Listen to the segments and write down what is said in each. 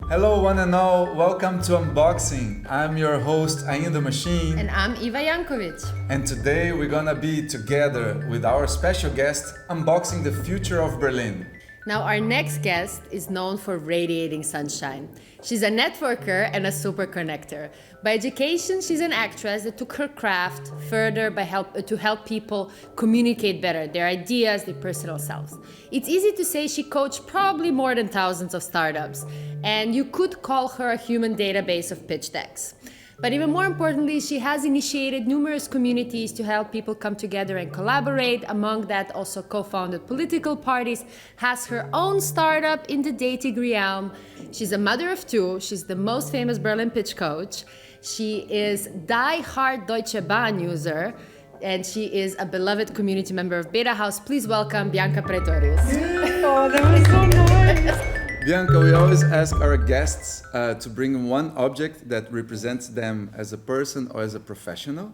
Hello one and all, welcome to Unboxing. I'm your host, Ian the Machine. And I'm Iva Jankovic. And today we're gonna be together with our special guest, unboxing the future of Berlin. Now our next guest is known for radiating sunshine. She's a networker and a super connector. By education, she's an actress that took her craft further to help people communicate better their ideas, their personal selves. It's easy to say she coached probably more than thousands of startups, and you could call her a human database of pitch decks. But even more importantly, she has initiated numerous communities to help people come together and collaborate. Among that, also co-founded political parties, has her own startup in the dating realm. She's a mother of two. She's the most famous Berlin pitch coach. She is die-hard Deutsche Bahn user, and she is a beloved community member of betahaus. Please welcome Bianca Pretorius. Oh, that was so nice. Bianca, we always ask our guests to bring one object that represents them as a person or as a professional.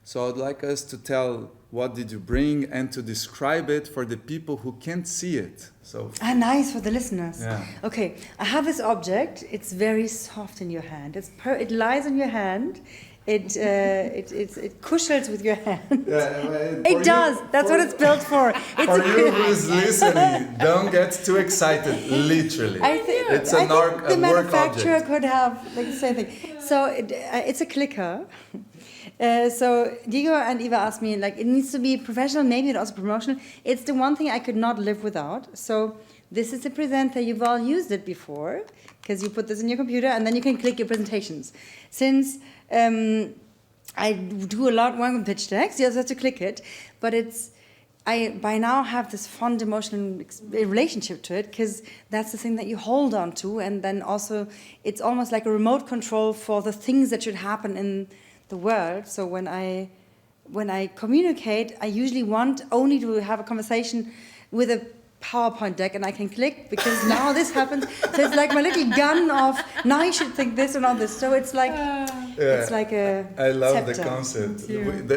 So I'd like us to tell what did you bring and to describe it for the people who can't see it. So nice for the listeners. Yeah. Okay, I have this object. It's very soft in your hand. It lies in your hand. It cushions with your hand. yeah, It does. That's what it's built for. It's For you who's listening, don't get too excited, literally. I think the manufacturer could have like the same thing. So it's a clicker. So Diego and Iva asked me, like, it needs to be professional, maybe also promotional. It's the one thing I could not live without. So this is a presenter. You've all used it before because you put this in your computer and then you can click your presentations. Since I do a lot more with pitch decks, you also have to click it. But I by now have this fond emotional relationship to it because that's the thing that you hold on to. And then also it's almost like a remote control for the things that should happen in the world. So when I communicate, I usually want only to have a conversation with a PowerPoint deck, and I can click because now this happens. So it's like my little gun of now you should think this and all this. So it's like a I love scepter. the concept.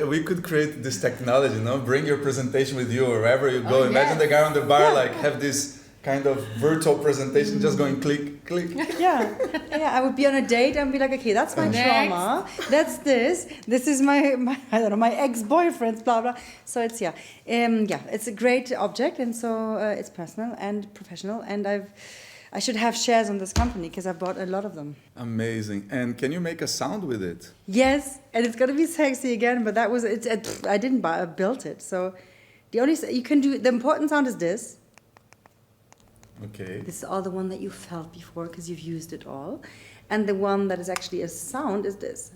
We could create this technology, no? Bring your presentation with you wherever you go. Imagine the guy on the bar have this kind of virtual presentation, just going click, click. Yeah. I would be on a date and be like, okay, that's my trauma. That's this. This is my I don't know, my ex-boyfriend's blah blah. So it's it's a great object, and so it's personal and professional. And I should have shares on this company because I've bought a lot of them. Amazing. And can you make a sound with it? Yes, and it's gonna be sexy again. But that was I didn't buy. I built it. So the important sound is this. Okay. This is all the one that you felt before because you've used it all. And the one that is actually a sound is this.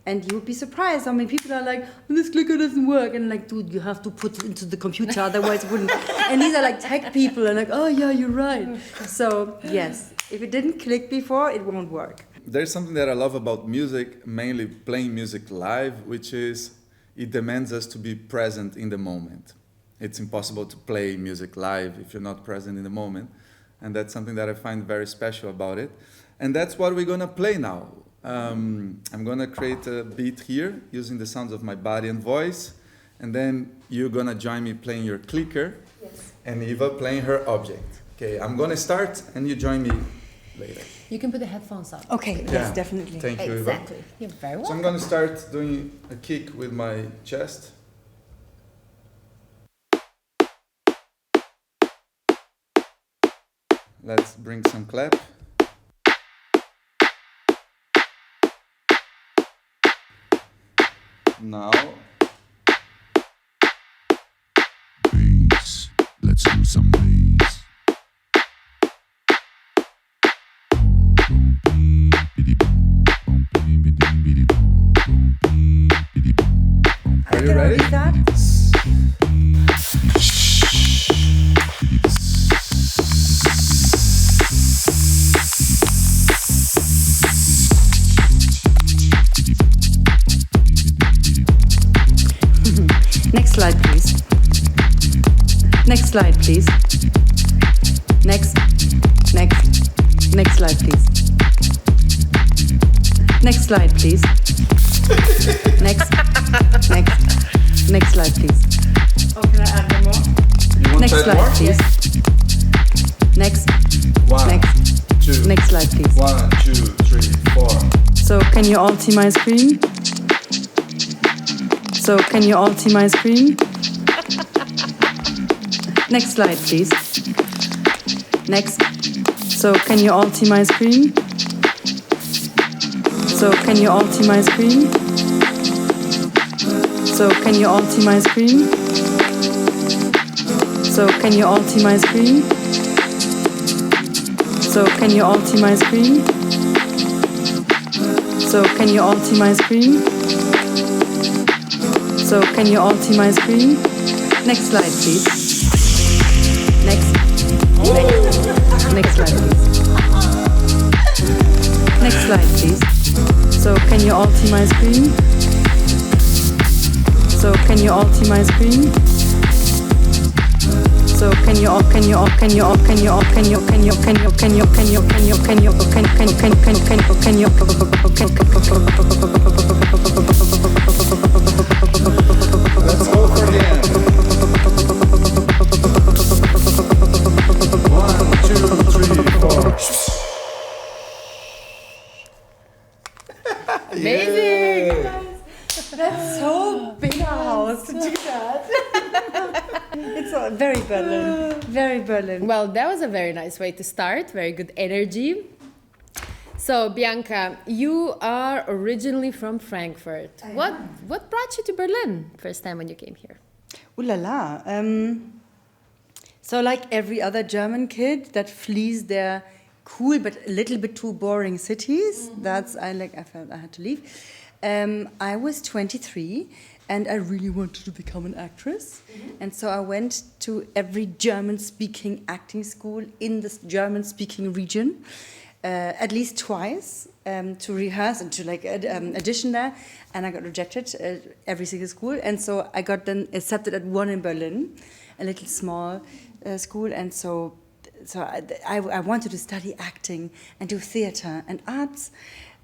And you would be surprised how many people are like, this clicker doesn't work. And like, dude, you have to put it into the computer, otherwise it wouldn't. And these are like tech people and like, oh yeah, you're right. So yes, if it didn't click before, it won't work. There's something that I love about music, mainly playing music live, which is it demands us to be present in the moment. It's impossible to play music live if you're not present in the moment. And that's something that I find very special about it. And that's what we're gonna play now. I'm gonna create a beat here using the sounds of my body and voice. And then you're gonna join me playing your clicker. Yes. And Eva playing her object. Okay, I'm gonna start and you join me later. You can put the headphones on. Okay, yes, definitely. Thank you, Eva. Exactly. You're very welcome. So I'm gonna start doing a kick with my chest. Let's bring some clap. Now. Bass. Let's do some bass. Are you ready? Repeat that? Next slide, please. Next slide, please. Next slide, please. Next slide, please. Next slide, please. Oh, can I add one more? You want Next to add slide, more? please. Next. Wow. 2. Next slide, please. 1, 2, 3, 4. So can you all see my screen? So can you all see my screen? Next slide, please. Next. So can you all see my screen? So can you all see my screen? So can you all see my screen? So can you all see my screen? So can you all see my screen? So can you all see my screen? So can you all see my screen? Next slide, please. Next. Next slide, please. Next slide, please. So can you all see my screen? So can you all see my screen? So can you all can you all can you all can you all can you can you can you can you can you can you can you can you Let's go for the end. 1, 2, 3, 4. Amazing! That's so big a house to do that. It's very Berlin. Very Berlin. Well, that was a very nice way to start. Very good energy. So, Bianca, you are originally from Frankfurt. What brought you to Berlin first time when you came here? Ooh la la. So like every other German kid that flees their cool but a little bit too boring cities, I felt I had to leave. I was 23 and I really wanted to become an actress. And so I went to every German-speaking acting school in this German-speaking region, at least twice, to rehearse and to audition there. And I got rejected at every single school. And so I got then accepted at one in Berlin, a little small school. And so I wanted to study acting and do theater and arts.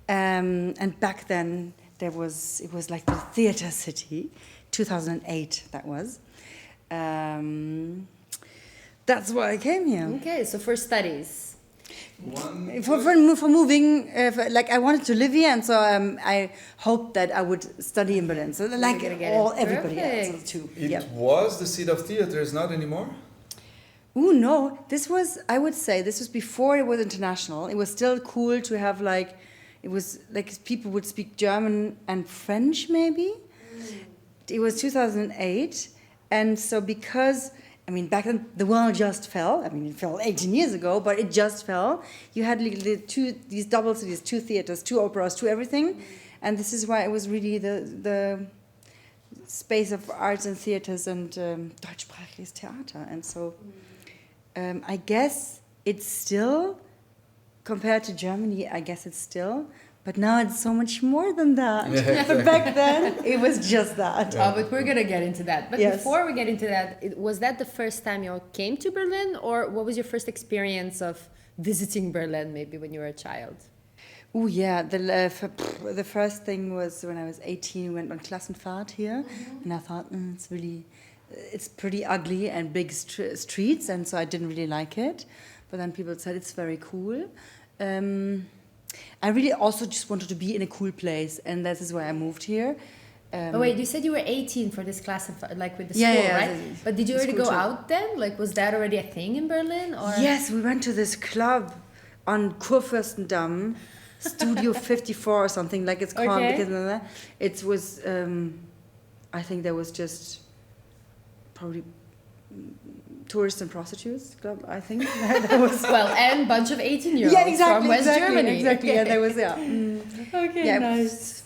And back then, it was like the theater city, 2008 that was. That's why I came here. Okay, so for studies. For moving, I wanted to live here, and so I hoped that I would study in Berlin. So everybody else too. It was the seat of theater, is not anymore? Ooh, no. I would say this was before it was international. It was still cool to have it was like people would speak German and French maybe. It was 2008. And so because, back then the wall just fell. It fell 18 years ago, but it just fell. You had these double cities, 2 theaters, 2 operas, 2 everything. And this is why it was really the space of arts and theaters and deutschsprachiges Theater. And so I guess it's still, compared to Germany, I guess it's still, but now it's so much more than that. Yeah. But back then, it was just that. Oh, but we're going to get into that. But Yes. before we get into that, was that the first time you came to Berlin? Or what was your first experience of visiting Berlin, maybe when you were a child? Oh yeah, the first thing was when I was 18, we went on Klassenfahrt here. And I thought, it's pretty ugly and big streets, and so I didn't really like it. But then people said it's very cool. I really also just wanted to be in a cool place, and that is why I moved here. Oh wait, you said you were 18 for this class, with the school, right? But did you already go out then? Was that already a thing in Berlin? Or? Yes, we went to this club on Kurfürstendamm, Studio 54 or something like it's called. Okay. Because it was, I think there was just probably tourists and prostitutes club, I think. That was and bunch of 18-year-olds from West Germany. Exactly, yeah, there was, Okay, yeah, nice.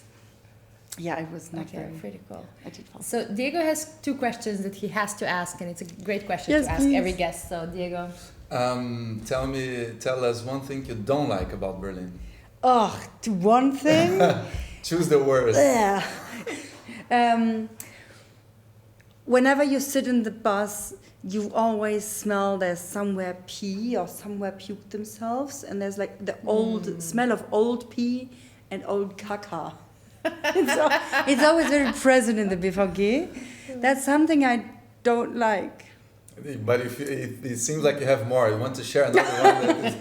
It was not Okay, very... pretty cool. I did fall. So Diego has 2 questions that he has to ask, and it's a great question Yes, to ask please. every guest. So Diego. Tell us one thing you don't like about Berlin. Oh, to one thing? Choose the worst. Whenever you sit in the bus, you always smell there's somewhere pee or somewhere puked themselves, and there's the old smell of old pee and old caca. It's always very present in the BVG. That's something I don't like. But if it seems like you have more, you want to share another one.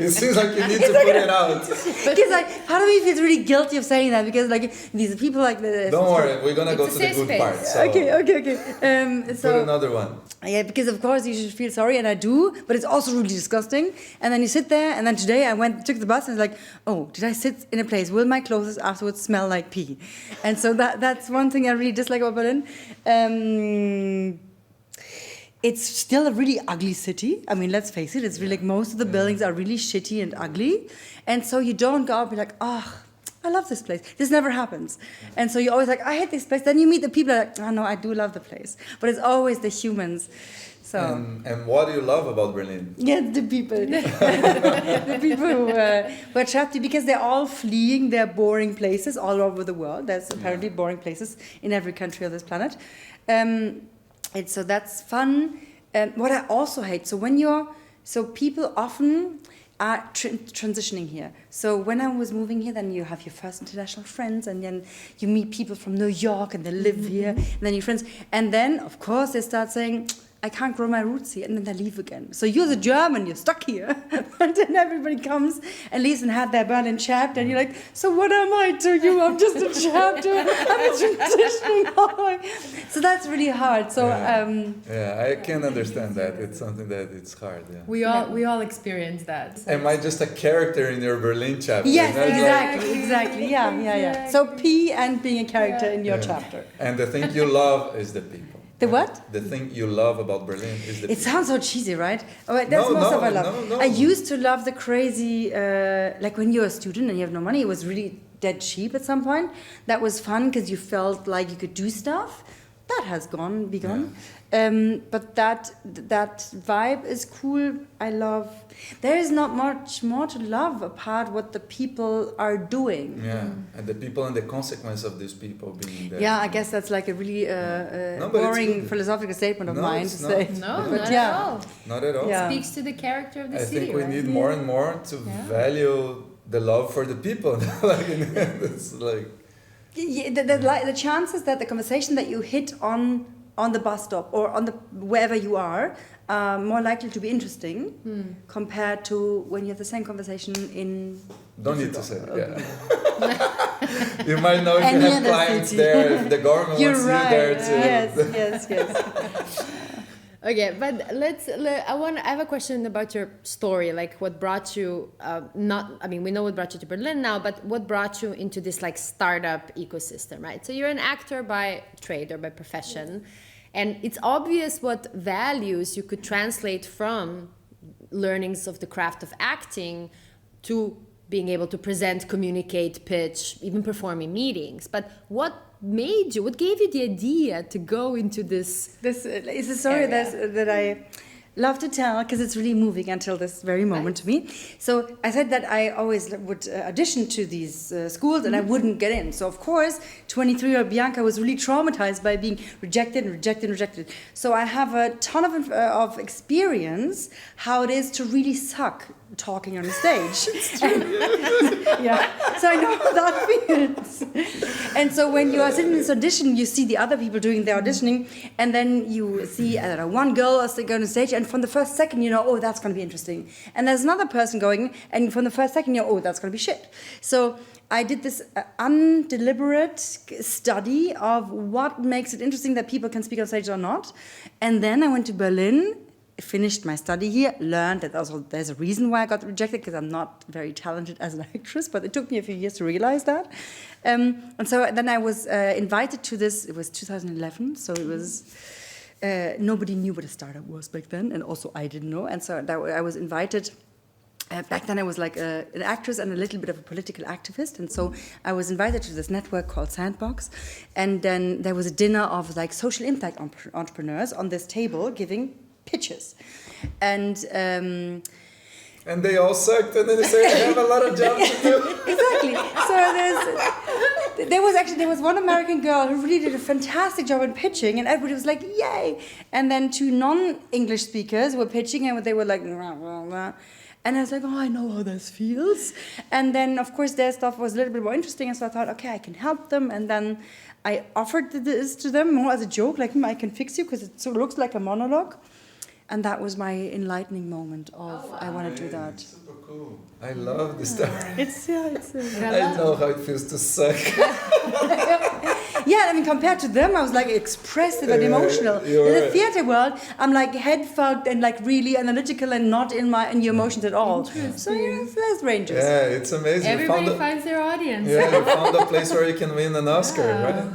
It seems like you need to put it out. Because like part of me feels really guilty of saying that because like these people like the. Don't worry, we're gonna go to the good part. So Okay. So put another one. yeah, because of course you should feel sorry, and I do, but it's also really disgusting. And then you sit there, and then today I took the bus, and it's like, oh, did I sit in a place? Will my clothes afterwards smell like pee? And so that's one thing I really dislike about Berlin. It's still a really ugly city. I mean, let's face it. It's really like most of the buildings are really shitty and ugly. And so you don't go out and be like, oh, I love this place. This never happens. And so you're always like, I hate this place. Then you meet the people like, oh, no, I do love the place. But it's always the humans. So. And what do you love about Berlin? Yeah, the people. The people who are trapped because they're all fleeing their boring places all over the world. There's apparently boring places in every country on this planet. So that's fun. What I also hate, so people often are transitioning here. So when I was moving here, then you have your first international friends, and then you meet people from New York, and they live here, and then your friends, and then of course they start saying, I can't grow my roots here, and then they leave again. So you're the German, you're stuck here. And then everybody comes and leaves and had their Berlin chapter, and you're like, so what am I to you? I'm just a chapter. I'm a transitioning. So that's really hard. So I can understand that. It's something that it's hard. Yeah. We all experience that. So. Am I just a character in your Berlin chapter? Yes, exactly. Yeah. So P and being a character in your chapter. And the thing you love is the people. The what? The thing you love about Berlin is the people. It sounds so cheesy, right? Oh, that's most of what I love. No. I used to love the crazy, like when you're a student and you have no money, it was really dead cheap at some point. That was fun because you felt like you could do stuff. That has gone. But that vibe is cool. I love. There is not much more to love apart what the people are doing. Yeah, and the people and the consequence of these people being there. Yeah, I guess that's like a really boring philosophical statement of mine to say. No, but not at all. Not at all. Yeah. It speaks to the character of the city. I think we need more and more to value the love for the people. Like, it's like. Yeah, the chances that the conversation that you hit on the bus stop or on the wherever you are more likely to be interesting compared to when you have the same conversation in. Don't need to say it. Yeah. You might know if you have clients there, if the government wants you there too. Yes. Okay, but I have a question about your story, like what brought you, we know what brought you to Berlin now, but what brought you into this like startup ecosystem, right? So you're an actor by trade or by profession, and it's obvious what values you could translate from learnings of the craft of acting to being able to present, communicate, pitch, even perform in meetings. But what gave you the idea to go into this? This is a story that I love to tell because it's really moving until this very moment to me. So I said that I always would audition to these schools and I wouldn't get in. So of course, 23-year-old Bianca was really traumatized by being rejected. So I have a ton of experience how it is to really suck talking on the stage. Yeah, so I know how that feels. And so when you are sitting in this audition, you see the other people doing their auditioning, and then you see, I don't know, one girl going on stage, and from the first second you know, oh, that's going to be interesting. And there's another person going, and from the first second you know, oh, that's going to be shit. So I did this undeliberate study of what makes it interesting that people can speak on stage or not. And then I went to Berlin, finished my study here, learned that there's a reason why I got rejected, because I'm not very talented as an actress, but it took me a few years to realize that. And so then I was invited to this, it was 2011, so it was, nobody knew what a startup was back then, and also I didn't know, and so I was invited. Back then I was like an actress and a little bit of a political activist, and so I was invited to this network called Sandbox, and then there was a dinner of like social impact entrepreneurs on this table giving pitches, and they all sucked, and then they say I have a lot of jobs to do. Exactly. So there was one American girl who really did a fantastic job in pitching, and everybody was like, yay! And then two non-English speakers were pitching, and they were like, rah, rah, rah. And I was like, oh, I know how this feels. And then, of course, their stuff was a little bit more interesting, and so I thought, okay, I can help them. And then I offered this to them more as a joke, like, I can fix you, because it looks like a monologue. And that was my enlightening moment of I want to do that. Super cool. I love this stuff. It's I know how it feels to suck. Yeah, I mean, compared to them, I was like expressive and emotional. In the theater world, I'm like head fogged and like really analytical and not in your emotions at all. So there's ranges. Yeah, it's amazing. Everybody finds their audience. Yeah, you found a place where you can win an Oscar, right?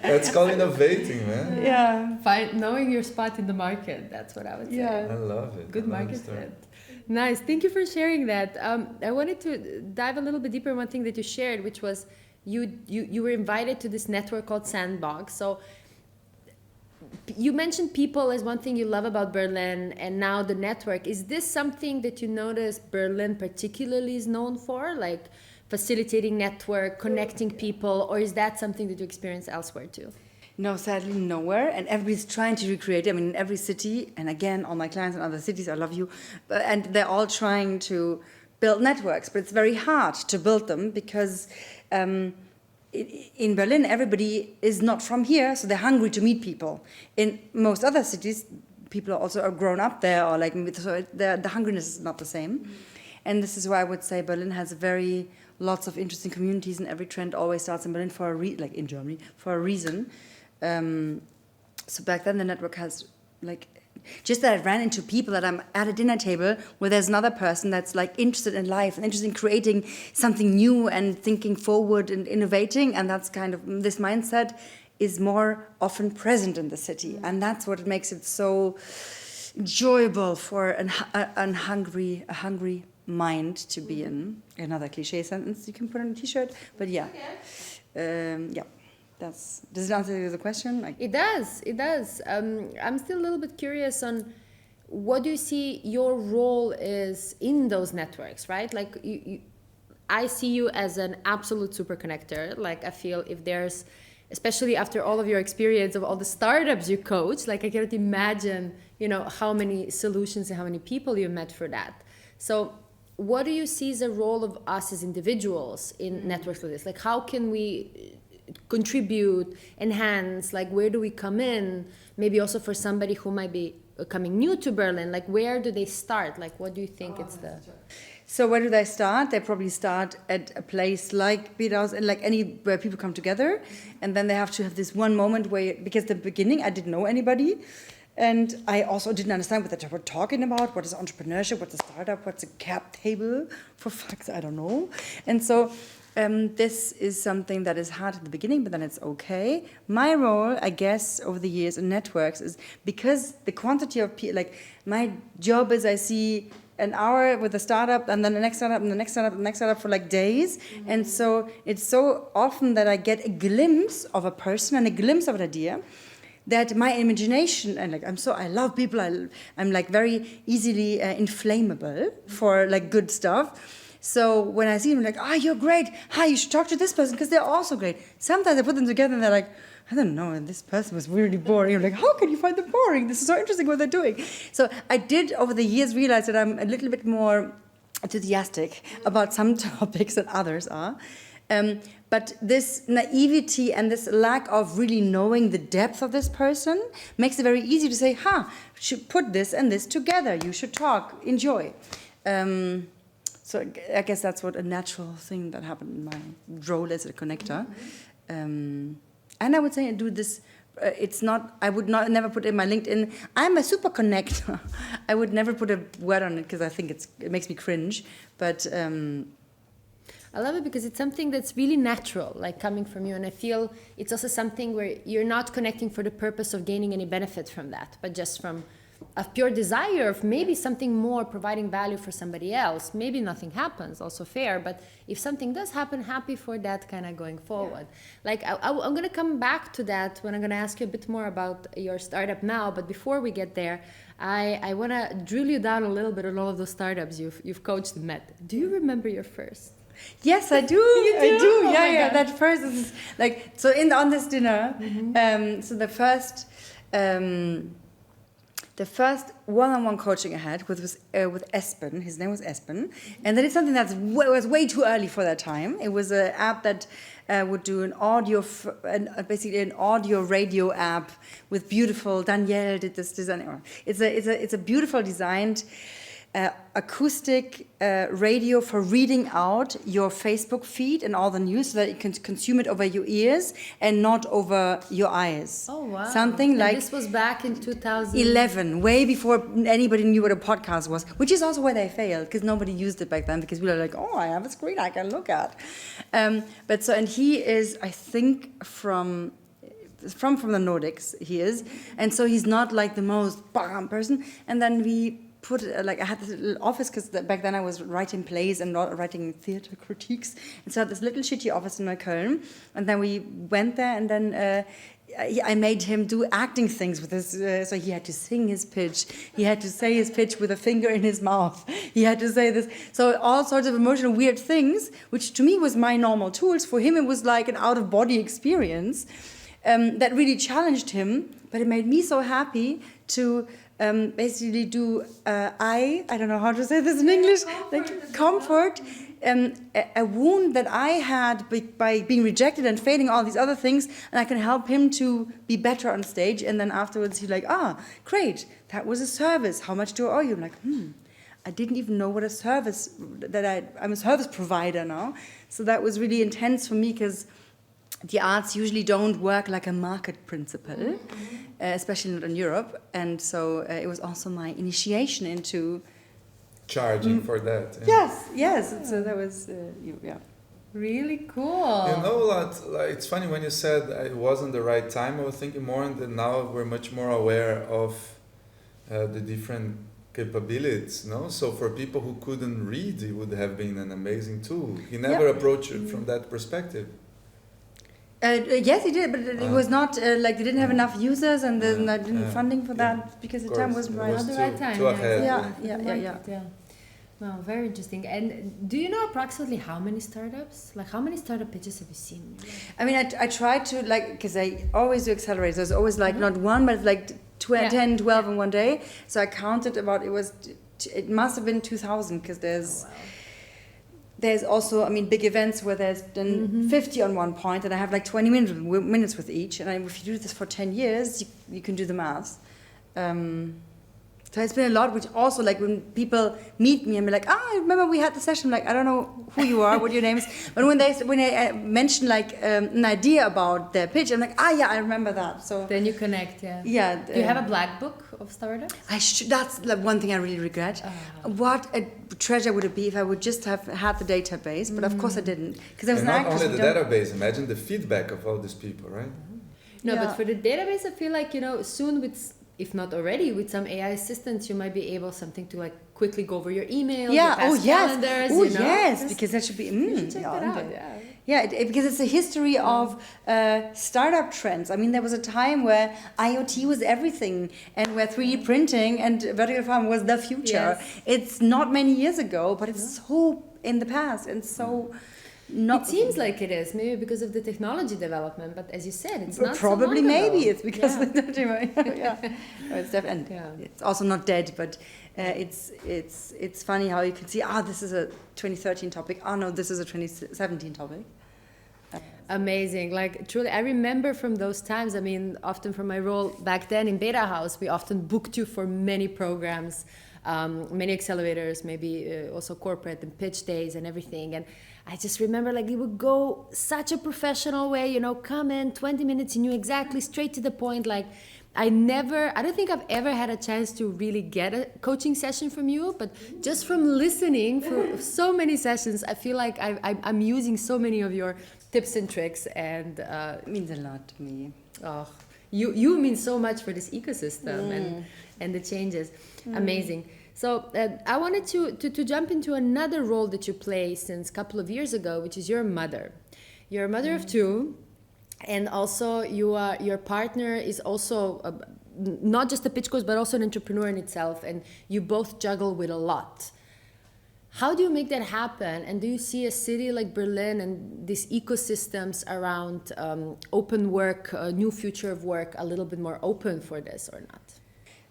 That's called innovating, man. Yeah. Knowing your spot in the market, that's what I would say. Yeah. I love it. Good market fit. Nice. Thank you for sharing that. I wanted to dive a little bit deeper in one thing that you shared, which was you were invited to this network called Sandbox. So you mentioned people as one thing you love about Berlin, and now the network. Is this something that you notice Berlin particularly is known for, like facilitating network, connecting people, or is that something that you experience elsewhere too? No, sadly nowhere, and everybody's trying to recreate it. I mean, in every city, and again, all my clients in other cities, I love you, and they're all trying to build networks, but it's very hard to build them because in Berlin, everybody is not from here, so they're hungry to meet people. In most other cities, people also are grown up there, or like, so the hungriness is not the same. And this is why I would say Berlin has lots of interesting communities, and every trend always starts in Berlin like in Germany, for a reason. So back then the network has just that I ran into people that I'm at a dinner table where there's another person that's like interested in life and interested in creating something new and thinking forward and innovating, and that's kind of this mindset is more often present in the city, and that's what makes it so enjoyable for a hungry mind to be in. Another cliche sentence you can put on a t-shirt, but yeah. Does it answer the question? It does. I'm still a little bit curious on what do you see your role is in those networks, right? Like I see you as an absolute super connector. Like I feel if there's, especially after all of your experience of all the startups you coach, like I cannot imagine, how many solutions and how many people you met for that. So what do you see as a role of us as individuals in networks like this? Like how can we contribute, enhance, like where do we come in? Maybe also for somebody who might be coming new to Berlin, like where do they start? Like what do you think it's the... So where do they start? They probably start at a place like betahaus and like where people come together, and then they have to have this one moment where, because the beginning I didn't know anybody, and I also didn't understand what they were talking about. What is entrepreneurship? What's a startup? What's a cap table? For fuck's, I don't know. And so this is something that is hard at the beginning, but then it's okay. My role, I guess, over the years in networks is because the quantity of people, like my job is I see an hour with a startup and then the next startup and the next startup and the next startup for like days. Mm-hmm. And so it's so often that I get a glimpse of a person and a glimpse of an idea that my imagination, and like I love people, I'm like very easily inflammable for like good stuff. So when I see them, like, you're great. Hi, you should talk to this person because they're also great. Sometimes I put them together and they're like, I don't know, and this person was really boring. I'm like, how can you find them boring? This is so interesting what they're doing. So I did over the years realize that I'm a little bit more enthusiastic about some topics than others are. But this naivety and this lack of really knowing the depth of this person makes it very easy to say, should put this and this together. You should talk, enjoy. So I guess that's what a natural thing that happened in my role as a connector. And I would say I do this, I would never put in my LinkedIn, I'm a super connector. I would never put a word on it because I think it makes me cringe. But I love it because it's something that's really natural, like coming from you. And I feel it's also something where you're not connecting for the purpose of gaining any benefit from that, but just from a pure desire of maybe something more, providing value for somebody else. Maybe nothing happens, also fair, but if something does happen, happy for that kind of going forward. Yeah. Like I'm going to come back to that when I'm going to ask you a bit more about your startup now, but before we get there, I want to drill you down a little bit on all of those startups you've coached and met. Do you remember your first? Yes, I do. You do? I do. Oh Yeah. That first is like, so on this dinner, so the first the first one-on-one coaching I had with Espen. His name was Espen, and they did something that was way too early for that time. It was an app that would do an audio, basically an audio radio app with beautiful. Danielle did this design. It's a beautiful designed acoustic radio for reading out your Facebook feed and all the news, so that you can consume it over your ears and not over your eyes. Oh wow! Something like this was back in 2011, way before anybody knew what a podcast was, which is also where they failed, because nobody used it back then, because we were like, oh, I have a screen I can look at. And he is, I think, from the Nordics, he is, and so he's not like the most bam person. And then we put, I had this little office, because back then I was writing plays and not writing theater critiques, and so I had this little shitty office in Köln, and then we went there, and then I made him do acting things with his, so he had to sing his pitch, he had to say his pitch with a finger in his mouth, he had to say this, so all sorts of emotional weird things, which to me was my normal tools. For him it was like an out-of-body experience that really challenged him, but it made me so happy to basically do, I don't know how to say this in English, comfort a wound that I had by being rejected and failing all these other things, and I can help him to be better on stage. And then afterwards he's like, great, that was a service, how much do I owe you? I'm like, I didn't even know what a service, I'm a service provider now. So that was really intense for me, because the arts usually don't work like a market principle, especially not in Europe. And so it was also my initiation into charging for that. Yeah. Yes. So that was, really cool. You know, it's funny when you said it wasn't the right time. I was thinking more, and now we're much more aware of the different capabilities. No, so for people who couldn't read, it would have been an amazing tool. He never approached it from that perspective. Yes, he did, but it was not they didn't have enough users, and there's not funding for that, because the time wasn't right. Not the right time. Too ahead. Yeah. Wow, very interesting. And do you know approximately how many startups? Like, how many startup pitches have you seen? I mean, I try to, because I always do accelerators. There's always not one, but 10, 12 in one day. So I counted it must have been 2,000, because there's also, big events where there's then 50 on one point, and I have 20 minutes with each. And if you do this for 10 years, you can do the maths. So it's been a lot, which also, when people meet me and be like, I remember we had the session, I don't know who you are, what your name is. But when they mention an idea about their pitch, I'm like, I remember that. So then you connect, Yeah. Do you have a black book of startups? That's one thing I really regret. What a treasure would it be if I would just have had the database, but of course I didn't. Because there was not only the database, imagine the feedback of all these people, right? No, but for the database, I feel like, soon with, if not already, with some AI assistants, you might be able something to quickly go over your email, your past calendars. Yes, because that should be. Check that out. Yeah, because it's a history of startup trends. There was a time where IoT was everything, and where 3D printing and vertical farming was the future. Yes. It's not many years ago, but it's so in the past, and so. It seems like it is, maybe because of the technology development, but as you said, it's not probably so long ago. maybe it's because of the it's definitely, it's also not dead, but it's funny how you can see, this is a 2013 topic, no, this is a 2017 topic. Amazing, truly, I remember from those times, often from my role back then in betahaus, we often booked you for many programs, many accelerators, maybe also corporate and pitch days and everything, and I just remember it would go such a professional way, come in 20 minutes, you knew exactly, straight to the point. I don't think I've ever had a chance to really get a coaching session from you, but just from listening for so many sessions, I feel like I'm using so many of your tips and tricks, and it means a lot to me. Oh, you mean so much for this ecosystem and the changes. Amazing. So I wanted to jump into another role that you play since a couple of years ago, which is you're a mother. You're a mother of two, and also your partner is also not just a pitch coach, but also an entrepreneur in itself, and you both juggle with a lot. How do you make that happen? And do you see a city like Berlin and these ecosystems around open work, new future of work, a little bit more open for this or not?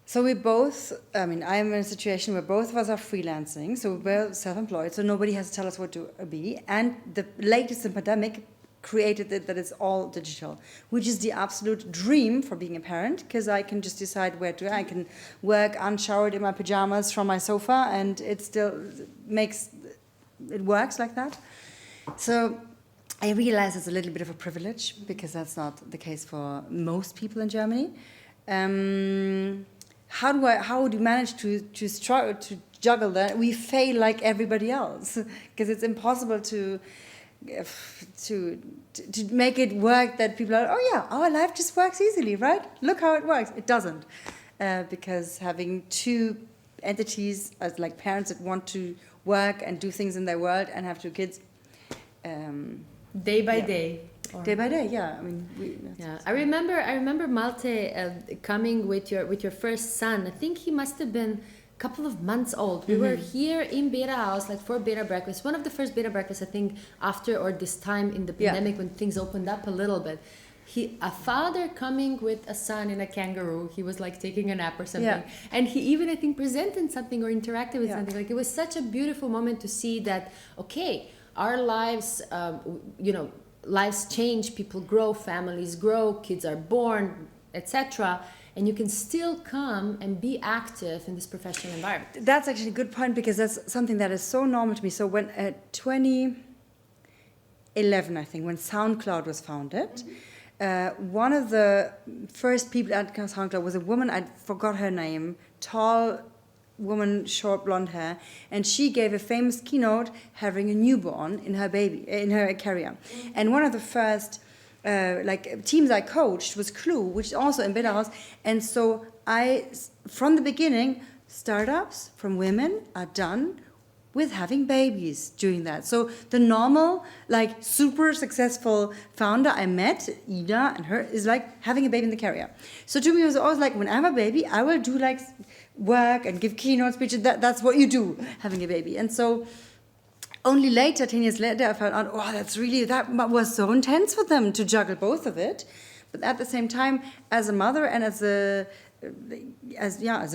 So we both, I'm in a situation where both of us are freelancing, so we're self-employed, so nobody has to tell us what to be. And the latest in pandemic created it that it's all digital, which is the absolute dream for being a parent, because I can just decide I can work unshowered in my pajamas from my sofa, and it still works like that. So I realize it's a little bit of a privilege, because that's not the case for most people in Germany. How would you manage to juggle that? We fail like everybody else, because it's impossible to make it work that people are, oh yeah, our life just works easily, right? Look how it works. It doesn't, because having two entities as like parents that want to work and do things in their world and have two kids, day by day. Day by day, yeah. I remember Malte coming with your first son. I think he must have been a couple of months old. We were here in betahaus, like for beta breakfast. One of the first beta breakfasts, I think, after or this time in the pandemic when things opened up a little bit. A father coming with a son in a kangaroo. He was like taking a nap or something, and he even, I think, presented something or interacted with something. Like, it was such a beautiful moment to see that. Okay, our lives, lives change, people grow, families grow, kids are born, etc. And you can still come and be active in this professional environment. That's actually a good point, because that's something that is so normal to me. So when 2011, I think, when SoundCloud was founded, one of the first people at SoundCloud was a woman, I forgot her name, tall woman, short blonde hair, and she gave a famous keynote having a newborn in her carrier. And one of the first teams I coached was Clue, which is also in betahaus. And so from the beginning, startups from women are done with having babies doing that. So the normal, super successful founder I met, Ida and her, is having a baby in the carrier. So to me, it was always when I have a baby, I will do work and give keynote speeches. That's what you do, having a baby. And so only later, 10 years later, I found out, that was so intense for them to juggle both of it. But at the same time, as a mother and as a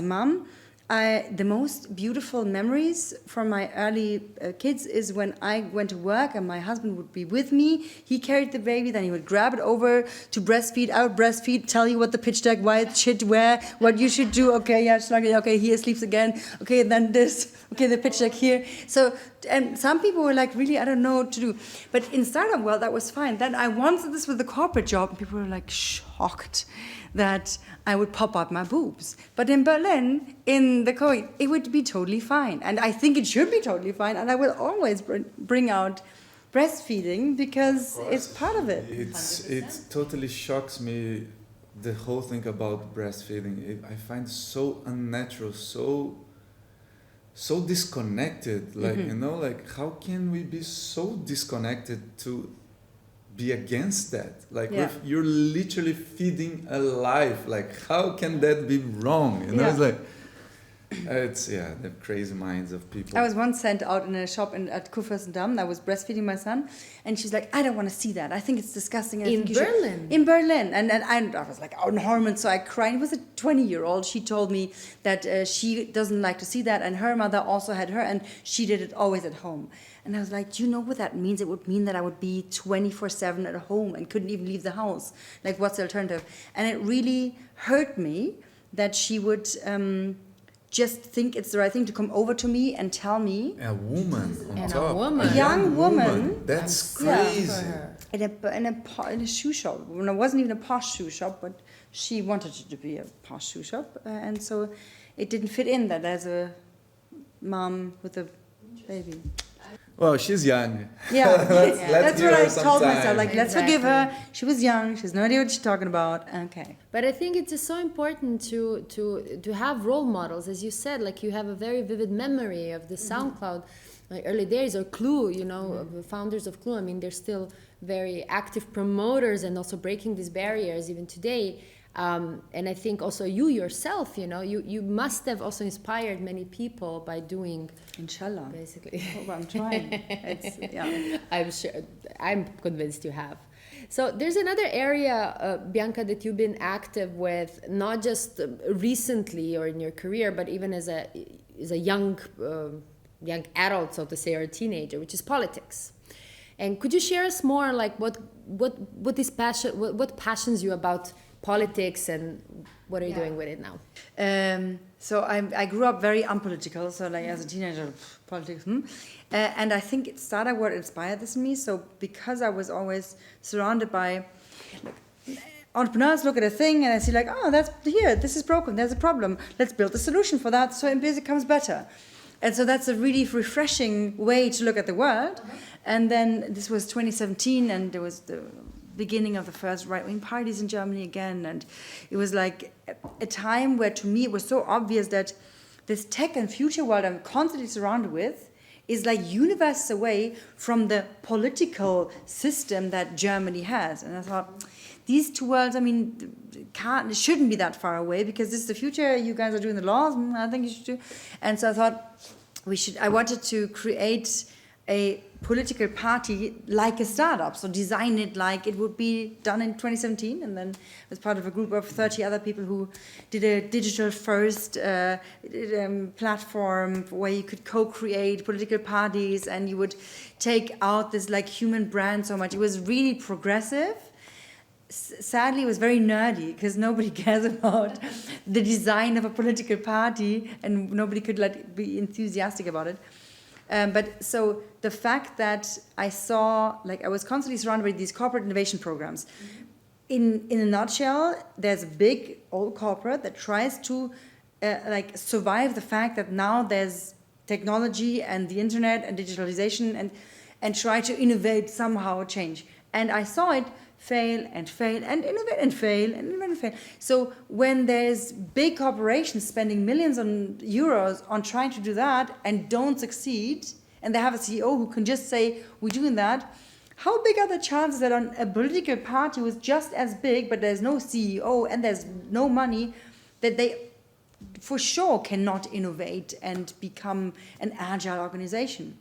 mom, the most beautiful memories from my early kids is when I went to work and my husband would be with me. He carried the baby, then he would grab it over to breastfeed, out breastfeed, tell you what the pitch deck, why it should where, what you should do. Okay, yeah, okay, here sleeps again. Okay, then this. Okay, the pitch deck here. So, and some people were really, I don't know what to do. But in startup world, that was fine. Then I wanted this with the corporate job, and people were shocked that I would pop out my boobs. But in Berlin, in the COVID, it would be totally fine. And I think it should be totally fine. And I will always bring out breastfeeding, because it's part of it. It totally shocks me, the whole thing about breastfeeding. I find it so unnatural, so disconnected. How can we be so disconnected to be against that? You're literally feeding a life. How can that be wrong? It's the crazy minds of people. I was once sent out in a shop at Kurfürstendamm. I was breastfeeding my son, and she's like, I don't want to see that. I think it's disgusting. In Berlin? In Berlin. And I was on hormones, so I cried. It was a 20-year-old. She told me that she doesn't like to see that, and her mother also had her, and she did it always at home. And I was like, do you know what that means? It would mean that I would be 24/7 at home and couldn't even leave the house. What's the alternative? And it really hurt me that she would just think it's the right thing to come over to me and tell me. A woman on and top. A woman. A young woman. That's crazy. In a shoe shop. Well, it wasn't even a posh shoe shop, but she wanted it to be a posh shoe shop. And so it didn't fit in that as a mom with a baby. Well, she's young. Yeah, let's that's what I told time. myself. Let's forgive her. She was young. She has no idea what she's talking about. Okay. But I think it's so important to have role models, as you said. You have a very vivid memory of the SoundCloud, early days, or Clue. The founders of Clue. I mean, they're still very active promoters and also breaking these barriers even today. And I think also you yourself, you must have also inspired many people by doing. Inshallah. Basically. I'm trying. I'm sure. I'm convinced you have. So there's another area, Bianca, that you've been active with, not just recently or in your career, but even as a young adult, so to say, or a teenager, which is politics. And could you share us more, like what passions you about politics, and what are you doing with it now? So I grew up very unpolitical. So like as a teenager, politics. And I think it started what inspired this in me. So because I was always surrounded by entrepreneurs, look at a thing and I see like, oh, that's here. This is broken. There's a problem. Let's build a solution for that so it becomes better. And so that's a really refreshing way to look at the world. And then this was 2017, and there was the beginning of the first right-wing parties in Germany again. And it was like a time where, to me, it was so obvious that this tech and future world I'm constantly surrounded with is like universes away from the political system that Germany has. And I thought, these two worlds, I mean, shouldn't be that far away, because this is the future. You guys are doing the laws, and I think you should do. And so I thought I wanted to create a political party like a startup, so design it like it would be done in 2017, and then as part of a group of 30 other people who did a digital first platform where you could co-create political parties, and you would take out this like human brand so much. It was really progressive. Sadly, it was very nerdy, because nobody cares about the design of a political party, and nobody could be enthusiastic about it. But so the fact that I saw, like, I was constantly surrounded by these corporate innovation programs. In a nutshell, there's a big old corporate that tries to survive the fact that now there's technology and the internet and digitalization, and try to innovate, somehow change. And I saw it fail and fail and innovate and fail and innovate and fail. So when there's big corporations spending millions of euros on trying to do that and don't succeed, and they have a CEO who can just say, we're doing that, how big are the chances that on a political party who's just as big, but there's no CEO and there's no money, that they for sure cannot innovate and become an agile organization?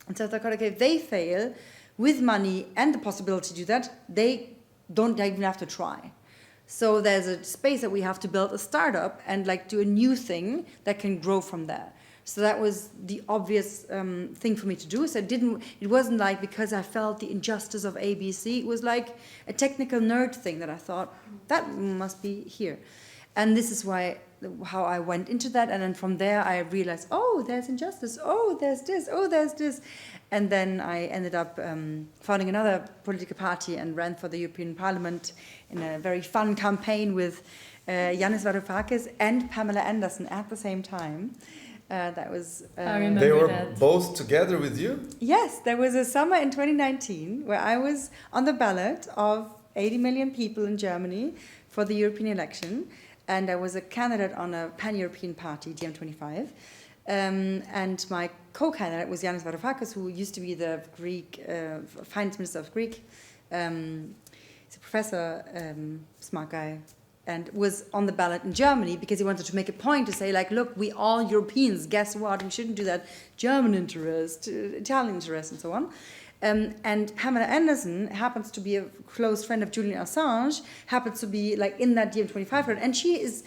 And so I thought, okay, if they fail with money and the possibility to do that, they don't even have to try. So there's a space that we have to build a startup and like do a new thing that can grow from there. So that was the obvious thing for me to do. So it wasn't like because I felt the injustice of ABC. It was like a technical nerd thing that I thought that must be here. And this is how I went into that. And then from there I realized, oh, there's injustice. Oh, there's this. Oh, there's this. And then I ended up founding another political party and ran for the European Parliament in a very fun campaign with Yanis Varoufakis and Pamela Anderson at the same time. That was. I remember they were that. both together with you? Yes, there was a summer in 2019 where I was on the ballot of 80 million people in Germany for the European election, and I was a candidate on a pan-European party, DiEM25. And my co-candidate was Yanis Varoufakis, who used to be the Greek finance minister of Greek. He's a professor, smart guy, and was on the ballot in Germany because he wanted to make a point to say, like, look, we all Europeans, guess what? We shouldn't do that. German interest, Italian interest, and so on. And Pamela Anderson happens to be a close friend of Julian Assange, happens to be like in that DiEM25 crowd, and she's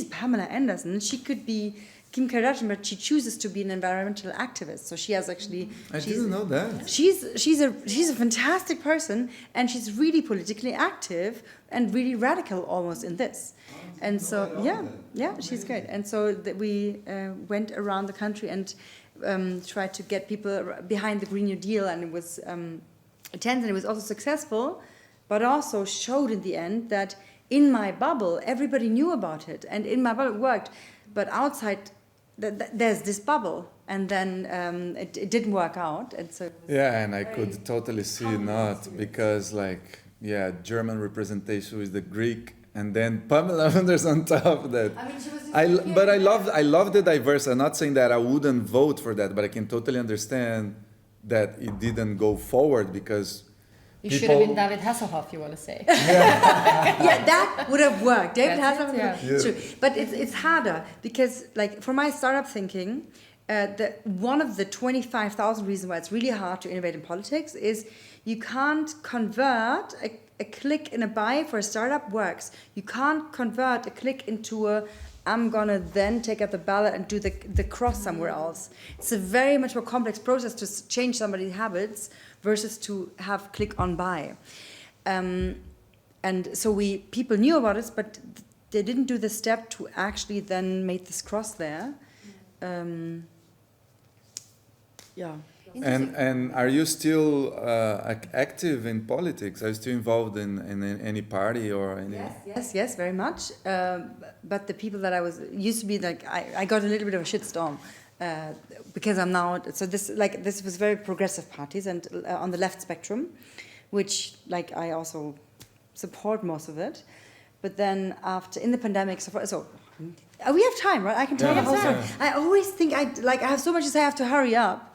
Pamela Anderson. She could be Kim Kardashian, but she chooses to be an environmental activist. So she has actually. I didn't know that. She's a fantastic person, and she's really politically active and really radical almost in this. And so yeah, she's great. And so we went around the country and tried to get people behind the Green New Deal, and it was intense, and it was also successful, but also showed in the end that in my bubble everybody knew about it, and in my bubble it worked, but outside there's this bubble, and then it didn't work out, and so and I could totally see not, because German representation with the Greek, and then Pamela Anderson on top of that. I mean, she was I love the diversity. I'm not saying that I wouldn't vote for that, but I can totally understand that it didn't go forward because you should have been David Hasselhoff, you want to say. Yeah, that would have worked. David Hasselhoff. Yeah. True. But it's harder because, like, for my startup thinking, one of the 25,000 reasons why it's really hard to innovate in politics is you can't convert a click in a buy for a startup works. You can't convert a click into a I'm gonna then take out the ballot and do the cross somewhere else. It's a very much more complex process to change somebody's habits versus to have click on buy. And so people knew about it, but they didn't do the step to actually then make this cross there. Yeah. And are you still active in politics? Are you still involved in any party or any? Yes, very much. But the people that I used to be like, I got a little bit of a shitstorm because I'm now. So this was very progressive parties and on the left spectrum, which I also support most of it. But then in the pandemic, so we have time, right? I can tell the whole story. I always think I have so much to say. I have to hurry up.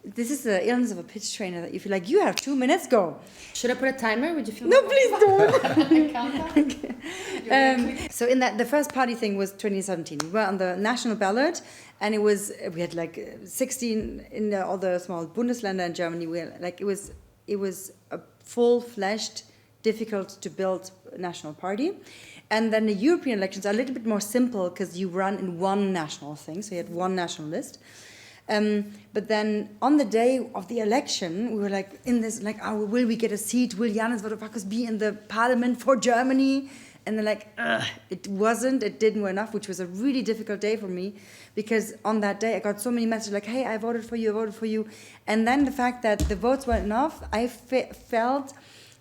This is the illness of a pitch trainer that you feel like you have 2 minutes, go. Should I put a timer? Would you feel? No, please don't. Okay. So in the first party thing was 2017. We were on the national ballot, and we had 16 in all the small Bundesländer in Germany. It was a full-fledged, difficult to build national party. And then the European elections are a little bit more simple because you run in one national thing, so you had one national list. But then on the day of the election, we were in this, will we get a seat? Will Janez Varoufakis be in the parliament for Germany? And they're it didn't go enough, which was a really difficult day for me because on that day I got so many messages hey, I voted for you. And then the fact that the votes weren't enough, I felt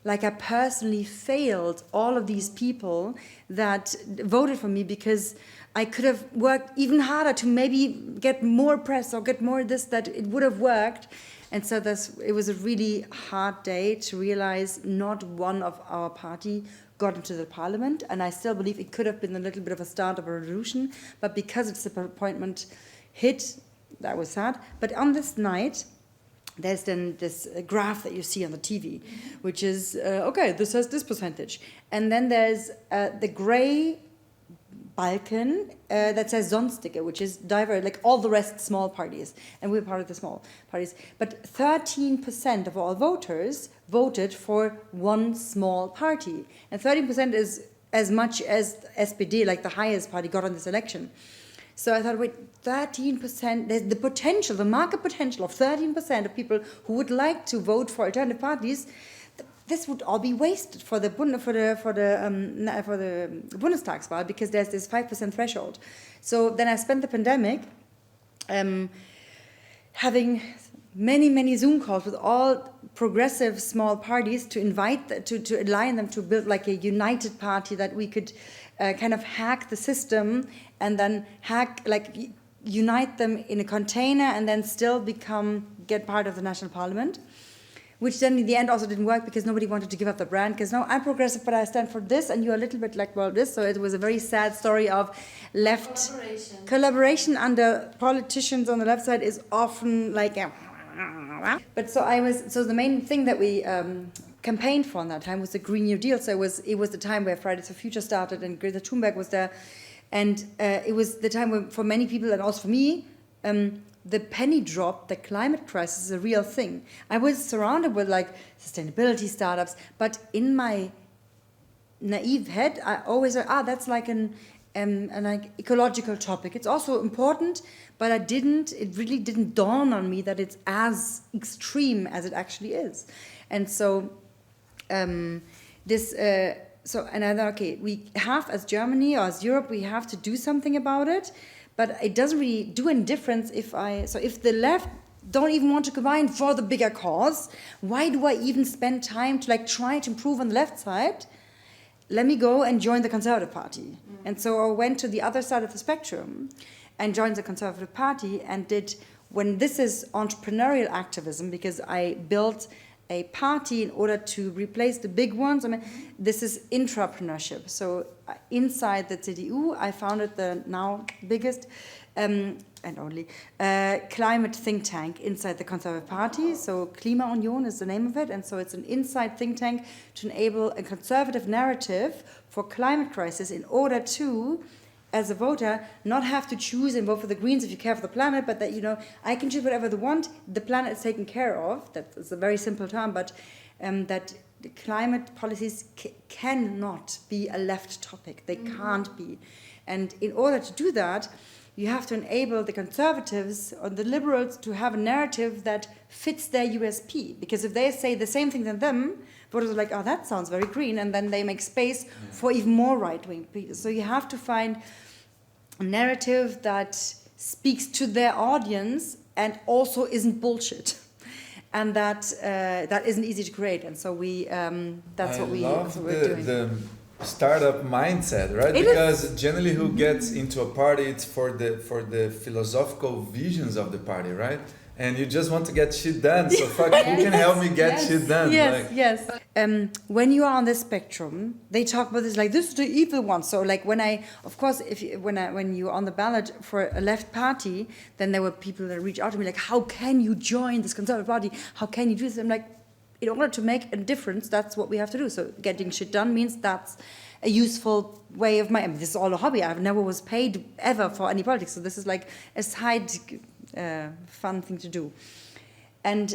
like I personally failed all of these people that voted for me because I could have worked even harder to maybe get more press or get more that it would have worked. And so it was a really hard day to realize not one of our party got into the parliament. And I still believe it could have been a little bit of a start of a revolution. But because its appointment hit, that was sad. But on this night, there's then this graph that you see on the TV, which is, this has this percentage. And then there's the gray Balkan that says Sonstige, which is diverse, all the rest small parties, and we're part of the small parties. But 13% of all voters voted for one small party, and 13% is as much as SPD, the highest party, got on this election. So I thought, 13%, there's the market potential of 13% of people who would like to vote for alternative parties. This would all be wasted for the Bundestagswahl because there's this 5% threshold. So then I spent the pandemic having many Zoom calls with all progressive small parties to invite to align them to build a united party that we could kind of hack the system and then unite them in a container and then still get part of the national parliament. Which then in the end also didn't work because nobody wanted to give up the brand because no, I'm progressive but I stand for this and you're a little bit this. So it was a very sad story of left collaboration under politicians on the left side is often but so the main thing that we campaigned for in that time was the Green New Deal. So it was the time where Fridays for Future started and Greta Thunberg was there, and it was the time when for many people and also for me the penny dropped, the climate crisis is a real thing. I was surrounded with sustainability startups, but in my naive head, I always said, that's an ecological topic. It's also important, but it really didn't dawn on me that it's as extreme as it actually is. And so and I thought, we have as Germany or as Europe, we have to do something about it. But it doesn't really do any difference if the left don't even want to combine for the bigger cause, why do I even spend time to try to improve on the left side? Let me go and join the Conservative Party. And so I went to the other side of the spectrum and joined the Conservative Party and when this is entrepreneurial activism, because I built a party in order to replace the big ones. This is intrapreneurship. So inside the CDU, I founded the now biggest and only climate think tank inside the Conservative Party. So Klimaunion is the name of it. And so it's an inside think tank to enable a conservative narrative for climate crisis in order to as a voter, not have to choose and vote for the Greens if you care for the planet, but that, I can choose whatever I want. The planet is taken care of. That's a very simple term, but that the climate policies cannot be a left topic. They can't be. And in order to do that, you have to enable the conservatives or the liberals to have a narrative that fits their USP. Because if they say the same thing than them, voters are like, oh, that sounds very green, and then they make space for even more right-wing people. So you have to find a narrative that speaks to their audience and also isn't bullshit. And that isn't easy to create. And so that's what we're doing. The startup mindset, right? Because generally who gets into a party, it's for the philosophical visions of the party, right? And you just want to get shit done. So who can help me get shit done? Yes. When you are on the spectrum, they talk about this like, this is the evil one. So like when you're on the ballot for a left party, then there were people that reach out to me like, how can you join this conservative party? How can you do this? I'm like, in order to make a difference, that's what we have to do. So getting shit done means that's a useful way of this is all a hobby. I've never was paid ever for any politics. So this is like a side fun thing to do. And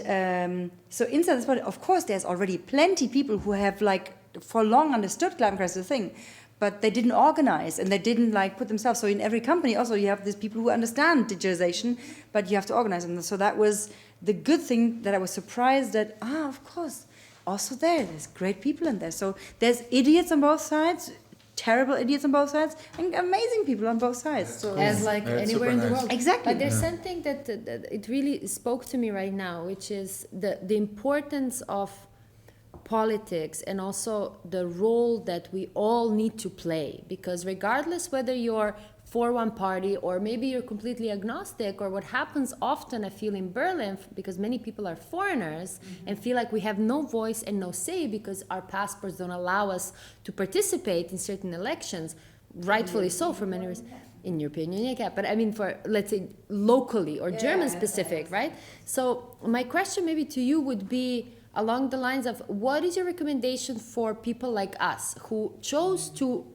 so inside this party, of course, there's already plenty people who have like for long understood climate crisis thing, but they didn't organize and they didn't like put themselves. So in every company also you have these people who understand digitalization, but you have to organize them. So that was the good thing that I was surprised that, of course, also there's great people in there. So there's idiots on both sides, terrible idiots on both sides, and amazing people on both sides. So as like anywhere in the world. Exactly. But there's something that it really spoke to me right now, which is the importance of politics and also the role that we all need to play. Because regardless whether you're for one party or maybe you're completely agnostic, or what happens often I feel in Berlin, because many people are foreigners and feel like we have no voice and no say because our passports don't allow us to participate in certain elections, rightfully so for many reasons. In European Union, yeah, but I mean for, let's say, locally or German specific, right? So my question maybe to you would be along the lines of, what is your recommendation for people like us who chose to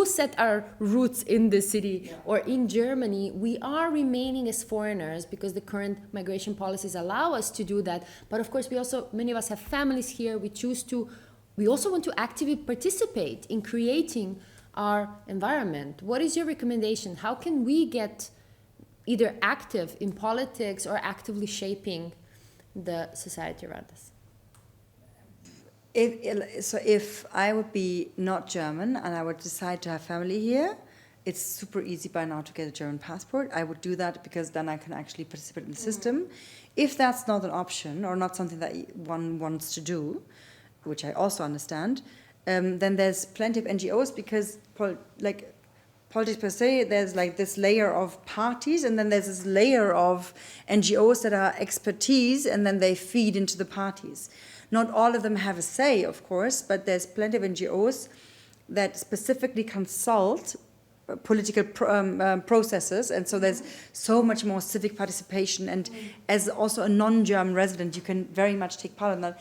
set our roots in the city or in Germany? We are remaining as foreigners because the current migration policies allow us to do that. But of course, many of us have families here. We also want to actively participate in creating our environment. What is your recommendation? How can we get either active in politics or actively shaping the society around us? If I would be not German and I would decide to have family here, it's super easy by now to get a German passport. I would do that because then I can actually participate in the system. If that's not an option or not something that one wants to do, which I also understand, then there's plenty of NGOs because politics per se, there's like this layer of parties and then there's this layer of NGOs that are expertise and then they feed into the parties. Not all of them have a say, of course, but there's plenty of NGOs that specifically consult political processes, and so there's so much more civic participation. And as also a non-German resident, you can very much take part in that.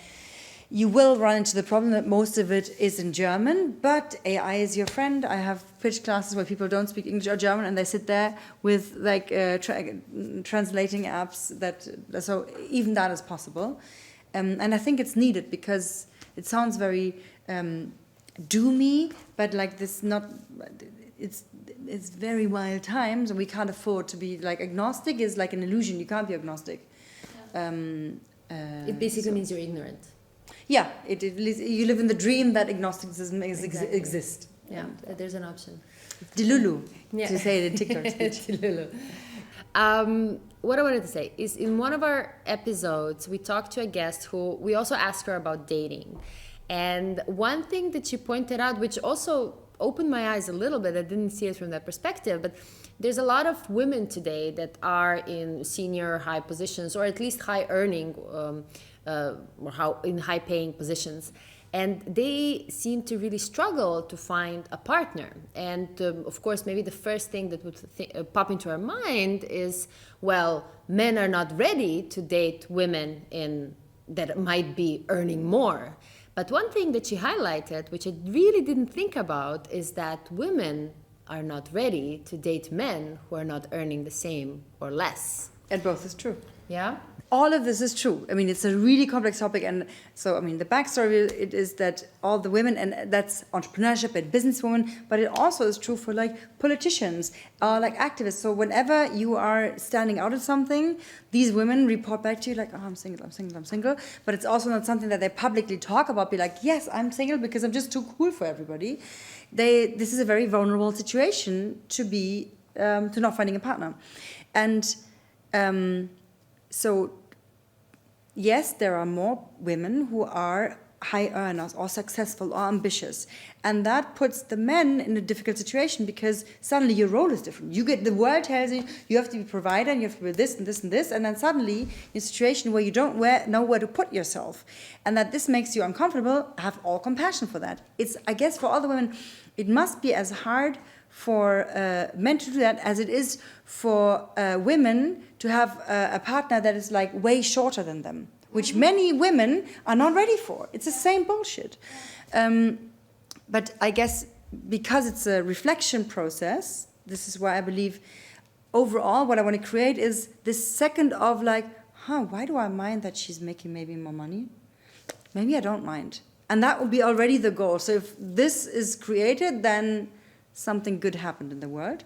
You will run into the problem that most of it is in German, but AI is your friend. I have pitch classes where people don't speak English or German, and they sit there with like translating apps. So even that is possible. And I think it's needed because it sounds very doomy, but like this it's very wild times and we can't afford to be like agnostic is like an illusion. You can't be agnostic. It basically means you're ignorant. Yeah, you live in the dream that agnosticism exists. Yeah, there's an option. Delulu, to say it in TikTok speech. Delulu. What I wanted to say is in one of our episodes, we talked to a guest who we also asked her about dating. And one thing that she pointed out, which also opened my eyes a little bit, I didn't see it from that perspective, but there's a lot of women today that are in senior high positions, or at least high earning, in high paying positions. And they seem to really struggle to find a partner. And of course, maybe the first thing that would pop into our mind is, well, men are not ready to date women that might be earning more. But one thing that she highlighted, which I really didn't think about, is that women are not ready to date men who are not earning the same or less. And both is true. Yeah? All of this is true. I mean, it's a really complex topic. And so, I mean, the backstory, it is that all the women, and that's entrepreneurship and businesswomen, but it also is true for like politicians, like activists. So whenever you are standing out of something, these women report back to you like, oh, I'm single, I'm single, I'm single. But it's also not something that they publicly talk about, be like, yes, I'm single because I'm just too cool for everybody. This is a very vulnerable situation to be, to not finding a partner. And so, yes, there are more women who are high earners or successful or ambitious. And that puts the men in a difficult situation because suddenly your role is different. The world tells you you have to be a provider and you have to be this and this and this. And then suddenly you're in a situation where you don't know where to put yourself. And that this makes you uncomfortable. Have all compassion for that. It's, I guess, for all the women, it must be as hard for men to do that as it is for women to have a partner that is like way shorter than them, which many women are not ready for. It's the same bullshit. But I guess because it's a reflection process, this is why I believe overall what I want to create is this second of like, why do I mind that she's making maybe more money? Maybe I don't mind. And that would be already the goal. So if this is created, then something good happened in the world.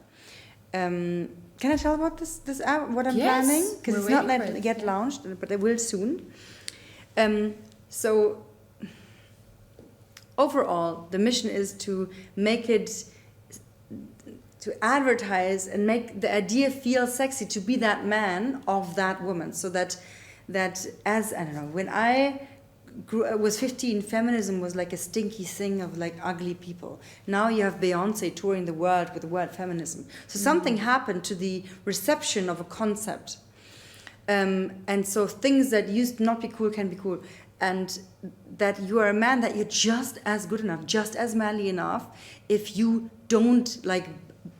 Can I tell about this app, what I'm planning? Because it's not yet launched, but it will soon. So overall, the mission is to make it, to advertise and make the idea feel sexy, to be that man of that woman. So that as, I don't know, when I was 15, feminism was like a stinky thing of like ugly people. Now you have Beyonce touring the world with the word feminism. So something happened to the reception of a concept. And so things that used to not be cool can be cool. And that you are a man, that you're just as good enough, just as manly enough if you don't like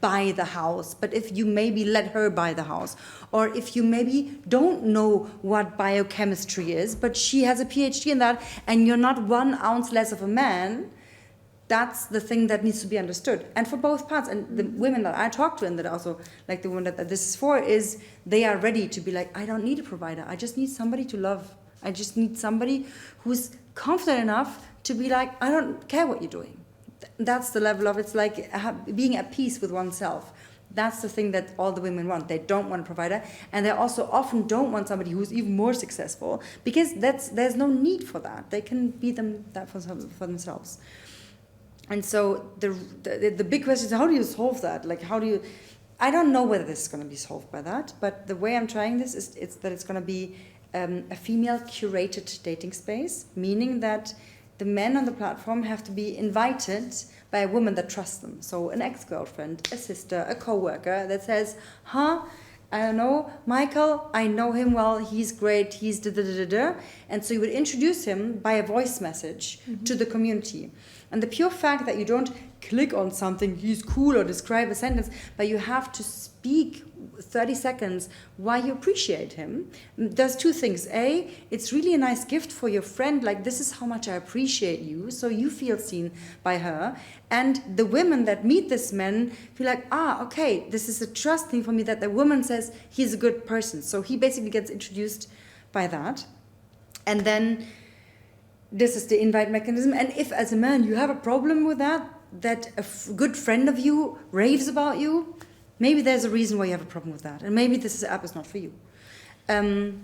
buy the house, but if you maybe let her buy the house, or if you maybe don't know what biochemistry is, but she has a PhD in that, and you're not 1 ounce less of a man, that's the thing that needs to be understood. And for both parts, and the women that I talk to, and that also, like the women that this is for, is they are ready to be like, I don't need a provider, I just need somebody to love. I just need somebody who's confident enough to be like, I don't care what you're doing. That's the level of, it's like being at peace with oneself. That's the thing that all the women want. They don't want a provider, and they also often don't want somebody who's even more successful, because there's no need for that. They can be that for themselves. And so the big question is, how do you solve that? Like, I don't know whether this is going to be solved by that, but the way I'm trying this is it's going to be a female curated dating space, meaning that the men on the platform have to be invited by a woman that trusts them. So an ex-girlfriend, a sister, a co-worker that says, I don't know, Michael, I know him well, he's great, he's da-da-da-da-da. And so you would introduce him by a voice message to the community. And the pure fact that you don't click on something, he's cool, or describe a sentence, but you have to speak 30 seconds why you appreciate him, does two things. A, it's really a nice gift for your friend, like, this is how much I appreciate you, so you feel seen by her. And the women that meet this man feel like, okay, this is a trust thing for me, that the woman says he's a good person. So he basically gets introduced by that. And then this is the invite mechanism. And if as a man you have a problem with that a good friend of you raves about you, maybe there's a reason why you have a problem with that. And maybe this app is not for you.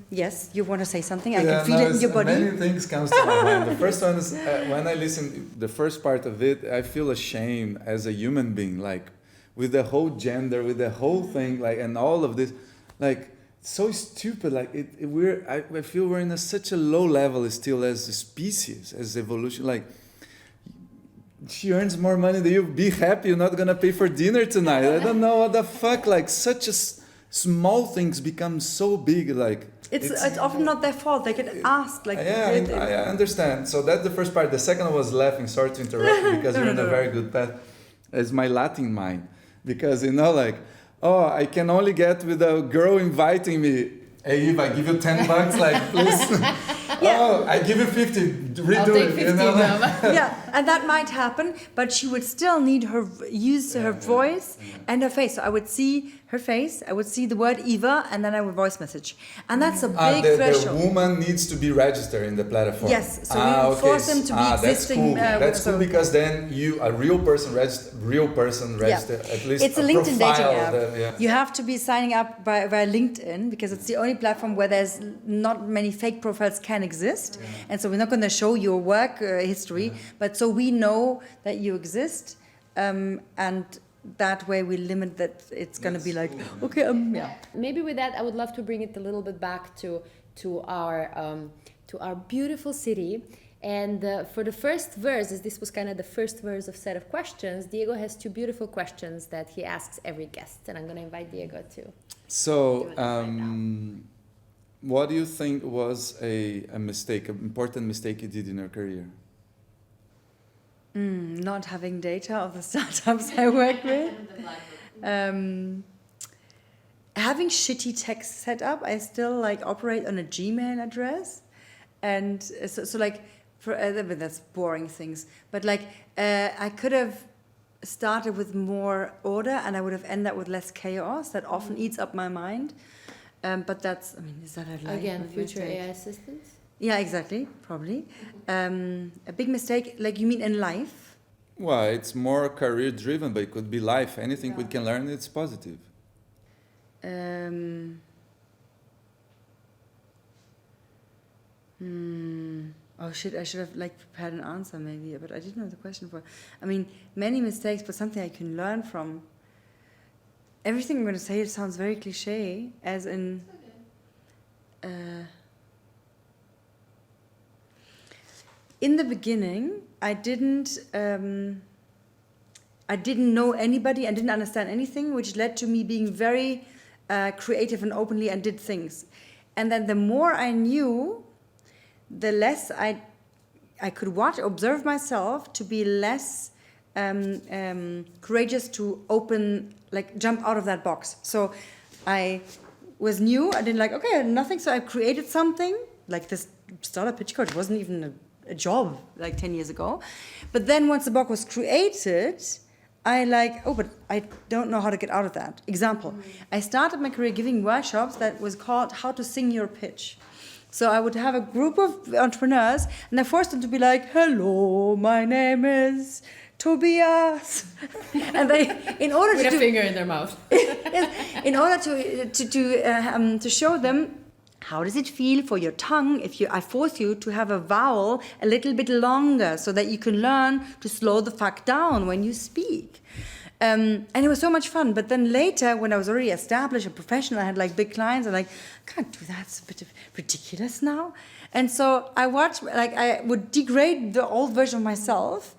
Yes, you want to say something? I can feel it in your body. Many things comes to my mind. The first one is when I listen the first part of it, I feel ashamed as a human being, like with the whole gender, with the whole thing, like, and all of this, like, so stupid. Like I feel we're in such a low level still as a species, as evolution. Like, she earns more money than you. Be happy. You're not gonna pay for dinner tonight. I don't know what the fuck. Like, such a small things become so big. Like, it's often not their fault. They get asked. Like, I understand. So that's the first part. The second one was laughing. Sorry to interrupt you, because you're in a very good path. It's my Latin mind, because like, I can only get with a girl inviting me. Hey, Eva, I give you $10, like, please. Oh, I give you 50. Redo I'll take it. 50 now. Yeah, and that might happen, but she would still need use her voice and her face. So I would see her face, I would see the word Iva, and then I would voice message. And that's a big threshold. The woman needs to be registered in the platform. Yes, so we force them to be existing. That's cool because then a real person register at least it's a LinkedIn dating app. That, You have to be signing up via LinkedIn because it's the only platform where there's not many fake profiles can exist. And so we're not going to show your work history, but so we know that you exist, and that way we limit that it's going to be like, okay, yeah. Maybe with that, I would love to bring it a little bit back to our beautiful city. And for the first verse, as this was kind of the first verse of set of questions, Diego has 2 beautiful questions that he asks every guest, and I'm going to invite Diego to. So, what do you think was a mistake, an important mistake you did in your career? Not having data of the startups I work with. Having shitty tech set up, I still operate on a Gmail address, and so but that's boring things. But I could have started with more order, and I would have ended up with less chaos. That often eats up my mind. But that's, is that a life? Again, future AI assistants? Yeah, exactly, probably. A big mistake, you mean in life? Well, it's more career driven, but it could be life. Anything we can learn, it's positive. Oh shit, I should have prepared an answer maybe, but I didn't know the question for. Many mistakes, but something I can learn from. Everything I'm going to say, it sounds very cliche, as in. In the beginning, I didn't know anybody and didn't understand anything, which led to me being very creative and openly and did things. And then the more I knew, the less I could observe myself to be less courageous to jump out of that box. So I was new, I didn't okay, nothing, so I created something, this startup pitch card wasn't even a job 10 years ago. But then once the book was created, but I don't know how to get out of that. Example, I started my career giving workshops that was called How to Sing Your Pitch. So I would have a group of entrepreneurs, and I forced them to be hello, my name is Tobias. And they, in order with to a finger in their mouth. in order to show them, how does it feel for your tongue if I force you to have a vowel a little bit longer so that you can learn to slow the fuck down when you speak? And it was so much fun. But then later, when I was already established, a professional, I had big clients, and I can't do that. It's a bit ridiculous now. And so I watched, I would degrade the old version of myself.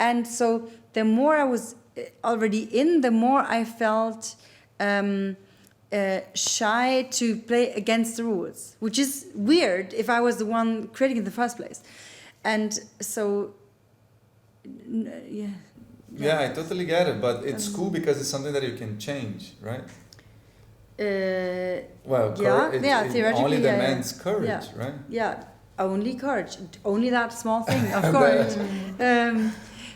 And so the more I was already in, the more I felt shy to play against the rules, which is weird if I was the one creating it in the first place. And so, Yeah, I totally get it, but it's cool because it's something that you can change, right? It theoretically, only demands courage, right? Yeah, only courage, only that small thing of courage.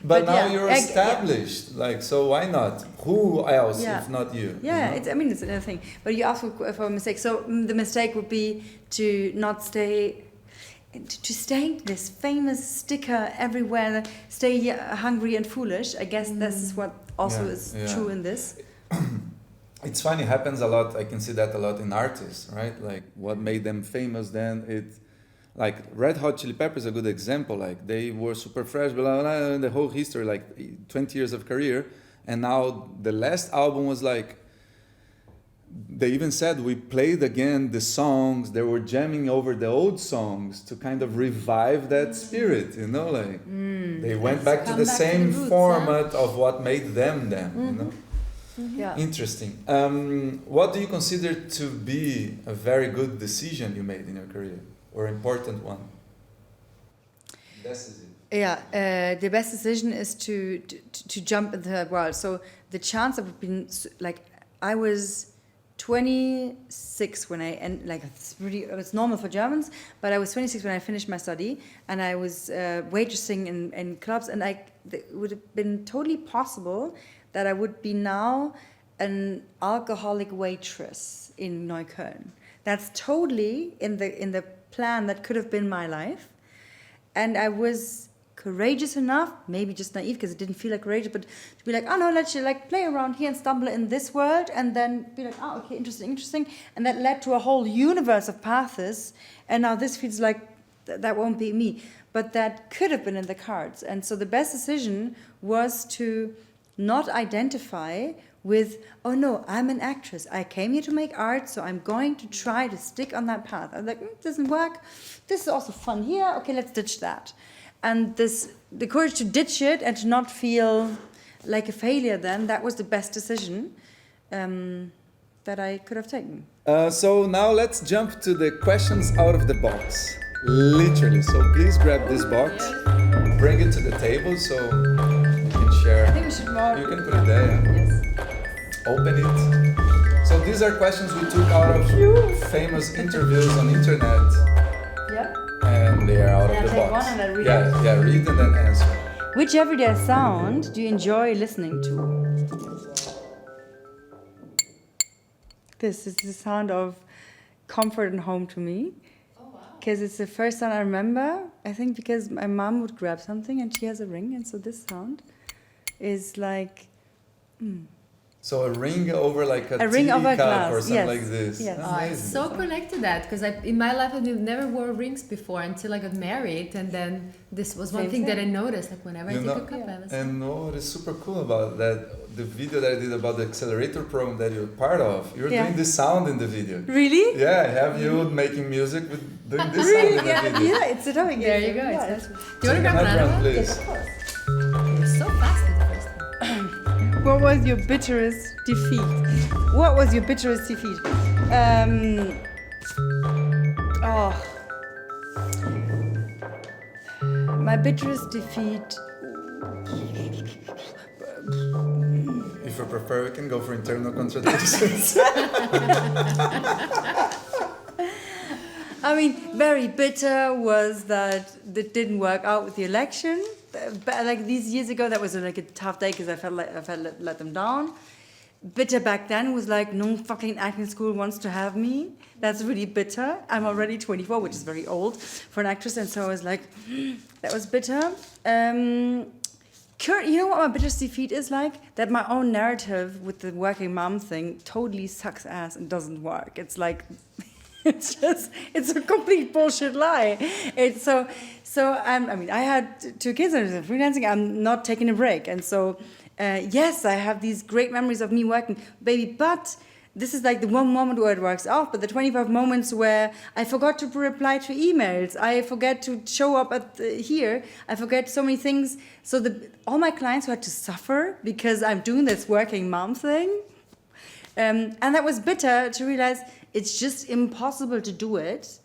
But now you're established, so why not? Who else if not you? Yeah, it's another thing. But you asked for a mistake. So the mistake would be to not stay. To stay this famous sticker everywhere, stay hungry and foolish. I guess this is what also is true in this. It's funny, it happens a lot. I can see that a lot in artists, right? What made them famous then, Red Hot Chili Peppers is a good example. They were super fresh, blah, blah, blah, the whole history, 20 years of career. And now the last album was they even said we played again the songs, they were jamming over the old songs to kind of revive that spirit, they went back to the same format of what made them, Yeah. Interesting. What do you consider to be a very good decision you made in your career, or important one? Decisive. Yeah, the best decision is to jump into that world. So the chance of being I was 26 when it's normal for Germans, but I was 26 when I finished my study, and I was waitressing in clubs, and it would have been totally possible that I would be now an alcoholic waitress in Neukölln. That's totally in the plan that could have been my life, and I was courageous enough, maybe just naive because it didn't feel like courageous, but to be like, oh no, let's play around here and stumble in this world, and then be like, oh okay, interesting, and that led to a whole universe of paths, and now this feels like that won't be me, but that could have been in the cards. And so the best decision was to not identify with, oh no, I'm an actress, I came here to make art, so I'm going to try to stick on that path. I'm like, it doesn't work, this is also fun here, okay, let's ditch that. And the courage to ditch it and to not feel like a failure then, that was the best decision that I could have taken. So now let's jump to the questions out of the box. Literally. So please grab this box, bring it to the table so you can share. I think we should more. You can put it there. Yeah. Yes. Open it. So these are questions we took out of famous interviews on internet. Yeah. And they are out of the take box. one and then read yeah, read and then answer. Which everyday sound do you enjoy listening to? This is the sound of comfort and home to me. Oh, wow. Because it's the first sound I remember, I think because my mom would grab something and she has a ring, and so this sound is like... So a ring over like a ring tea over a cup glass, or something yes. like this. Yes. I'm so connected to that, because in my life I never wore rings before until I got married, and then this was one thing that I noticed, like whenever I take a cup, I listen. And what is super cool about that, the video that I did about the accelerator program that you're part of, you're doing this sound in the video. Really? Yeah, I have you making music with doing this Really? sound in the video. Yeah, it's a topic. There you go. Yeah. Do you want to grab another one? Please. Yes, of course. You're so fast at the first one. What was your bitterest defeat? What was your bitterest defeat? My bitterest defeat. If you prefer, we can go for internal contradictions. I mean, very bitter was that it didn't work out with the election. But like these years ago, that was like a tough day because I felt let them down. Bitter back then was like, no fucking acting school wants to have me. That's really bitter. I'm already 24, which is very old for an actress, and so I was like, that was bitter. You know what my biggest defeat is like? That my own narrative with the working mom thing totally sucks ass and doesn't work. It's like, it's a complete bullshit lie. It's so I mean, I had 2 kids and I was freelancing. I'm not taking a break, and so yes, I have these great memories of me working, baby. But this is like the one moment where it works out. But the 25 moments where I forgot to reply to emails, I forget to show up here, I forget so many things. So all my clients who had to suffer because I'm doing this working mom thing, and that was bitter to realize it's just impossible to do it.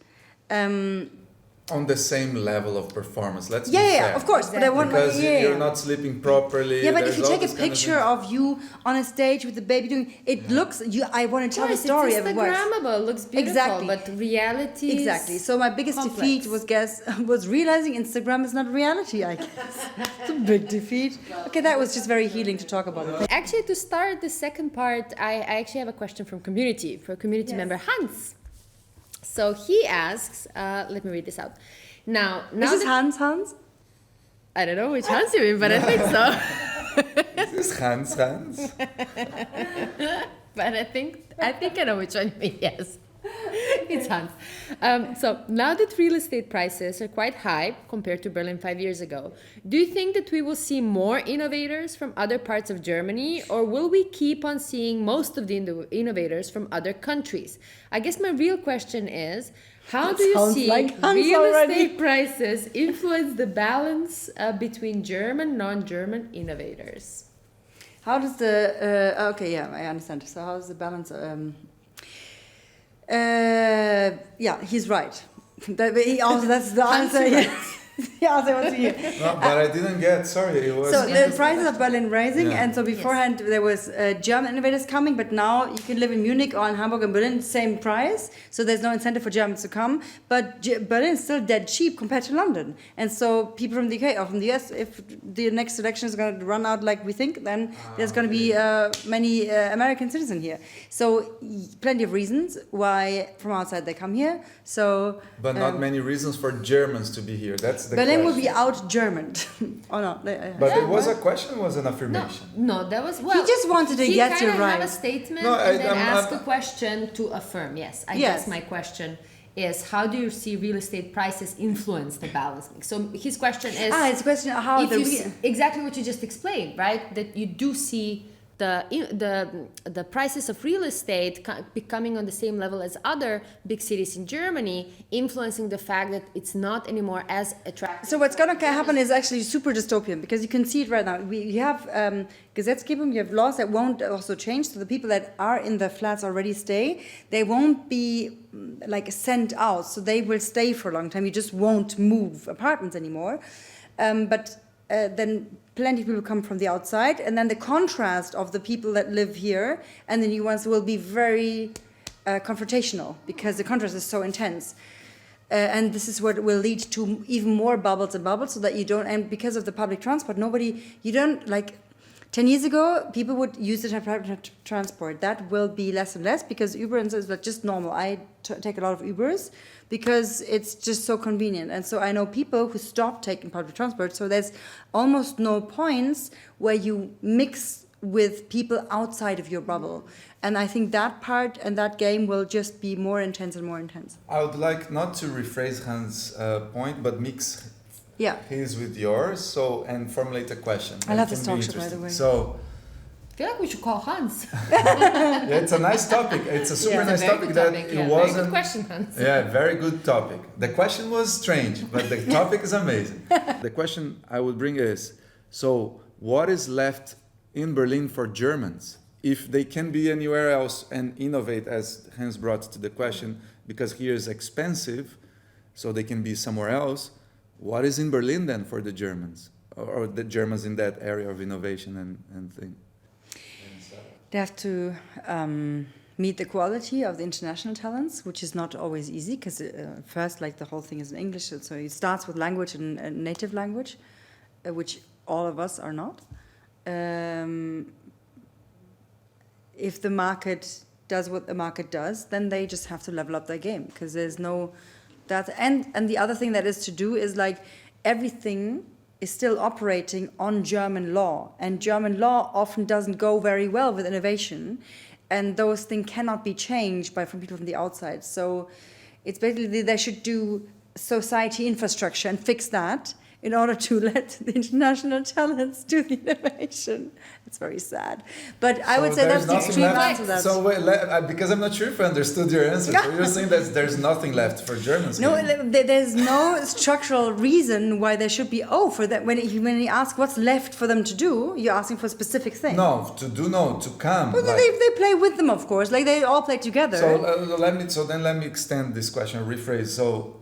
On the same level of performance, let's be Yeah, fair. of course. But I want because you're not sleeping properly. Yeah, but there's if you all take a this kind of picture of you on a stage with the baby doing it, looks I want to tell the story. It's Instagrammable, looks beautiful, Exactly. but reality is Exactly. So my biggest complex. defeat was realizing Instagram is not reality. I guess it's a big defeat. Okay, that was just very healing to talk about it. Actually, to start the second part, I actually have a question from community member Hans. So he asks, let me read this out. Now Is this Hans? I don't know which Hans you mean, but I think so. Is this Hans? But I think I know which one you mean, yes. It's Hans. So now that real estate prices are quite high compared to Berlin 5 years ago, do you think that we will see more innovators from other parts of Germany, or will we keep on seeing most of the innovators from other countries? I guess my real question is, how do you see real estate prices influence the balance between German, non-German innovators? How does okay, yeah, I understand. So how does the balance... yeah, he's right. That's the answer. Hans, Yeah. Yeah, they want to hear. No, but I didn't get. Sorry, it was. So the prices of Berlin rising, Yeah. and so beforehand there was German innovators coming, but now you can live in Munich or in Hamburg and Berlin, same price. So there's no incentive for Germans to come. But Berlin is still dead cheap compared to London, and so people from the UK or from the US, if the next election is going to run out like we think, then there's going to be many American citizens here. So plenty of reasons why from outside they come here. So. But not many reasons for Germans to be here. That's the Berlin question. will be out-Germaned. Or not. But it was a question, was an affirmation. No, that was well. He just wanted to get you He kind of right. have a statement No, and then I'm- ask a question to affirm. Yes, I Yes. guess my question is how do you see real estate prices influence the balancing? So his question is. It's a question of how if the you see, exactly what you just explained, right? That you do see the prices of real estate becoming on the same level as other big cities in Germany, influencing the fact that it's not anymore as attractive. So what's going to happen is actually super dystopian, because you can see it right now. You have Gesetzgebung, you have laws that won't also change. So the people that are in the flats already stay. They won't be like sent out. So they will stay for a long time. You just won't move apartments anymore. But then plenty of people come from the outside, and then the contrast of the people that live here and the new ones will be very confrontational, because the contrast is so intense. And this is what will lead to even more bubbles and bubbles, so that you don't, and because of the public transport, you don't, like 10 years ago, people would use the public transport. That will be less and less, because Uber is like just normal. I take a lot of Ubers because it's just so convenient. And so I know people who stopped taking public transport. So there's almost no points where you mix with people outside of your bubble. And I think that part and that game will just be more intense and more intense. I would like not to rephrase Hans' point, but mix his with yours. So, and formulate a question. I love this It talk can be show, by the interesting. way. So, I feel like we should call Hans. yeah, it's a nice topic. It's a super nice topic that it Very wasn't. good question, Hans. Yeah, very good topic. The question was strange, but the topic is amazing. The question I would bring is, so what is left in Berlin for Germans? If they can be anywhere else and innovate, as Hans brought to the question, because here is expensive, so they can be somewhere else, what is in Berlin then for the Germans? Or the Germans in that area of innovation and thing? They have to meet the quality of the international talents, which is not always easy, because first, like, the whole thing is in English, so it starts with language and native language, which all of us are not. If the market does what the market does, then they just have to level up their game, because there's no that. And the other thing that is to do is, like, everything is still operating on German law, and German law often doesn't go very well with innovation, and those things cannot be changed from people from the outside. So it's basically they should do society infrastructure and fix that in order to let the international talents do the innovation. It's very sad. But I would say that's the extreme answer. That. So wait, because I'm not sure if I understood your answer. So you're saying that there's nothing left for Germans? No, there's no structural reason why there should be. For that, when you ask what's left for them to do, you're asking for a specific thing. To come. But they play with them, of course. Like, they all play together. So let me extend this question, rephrase. So,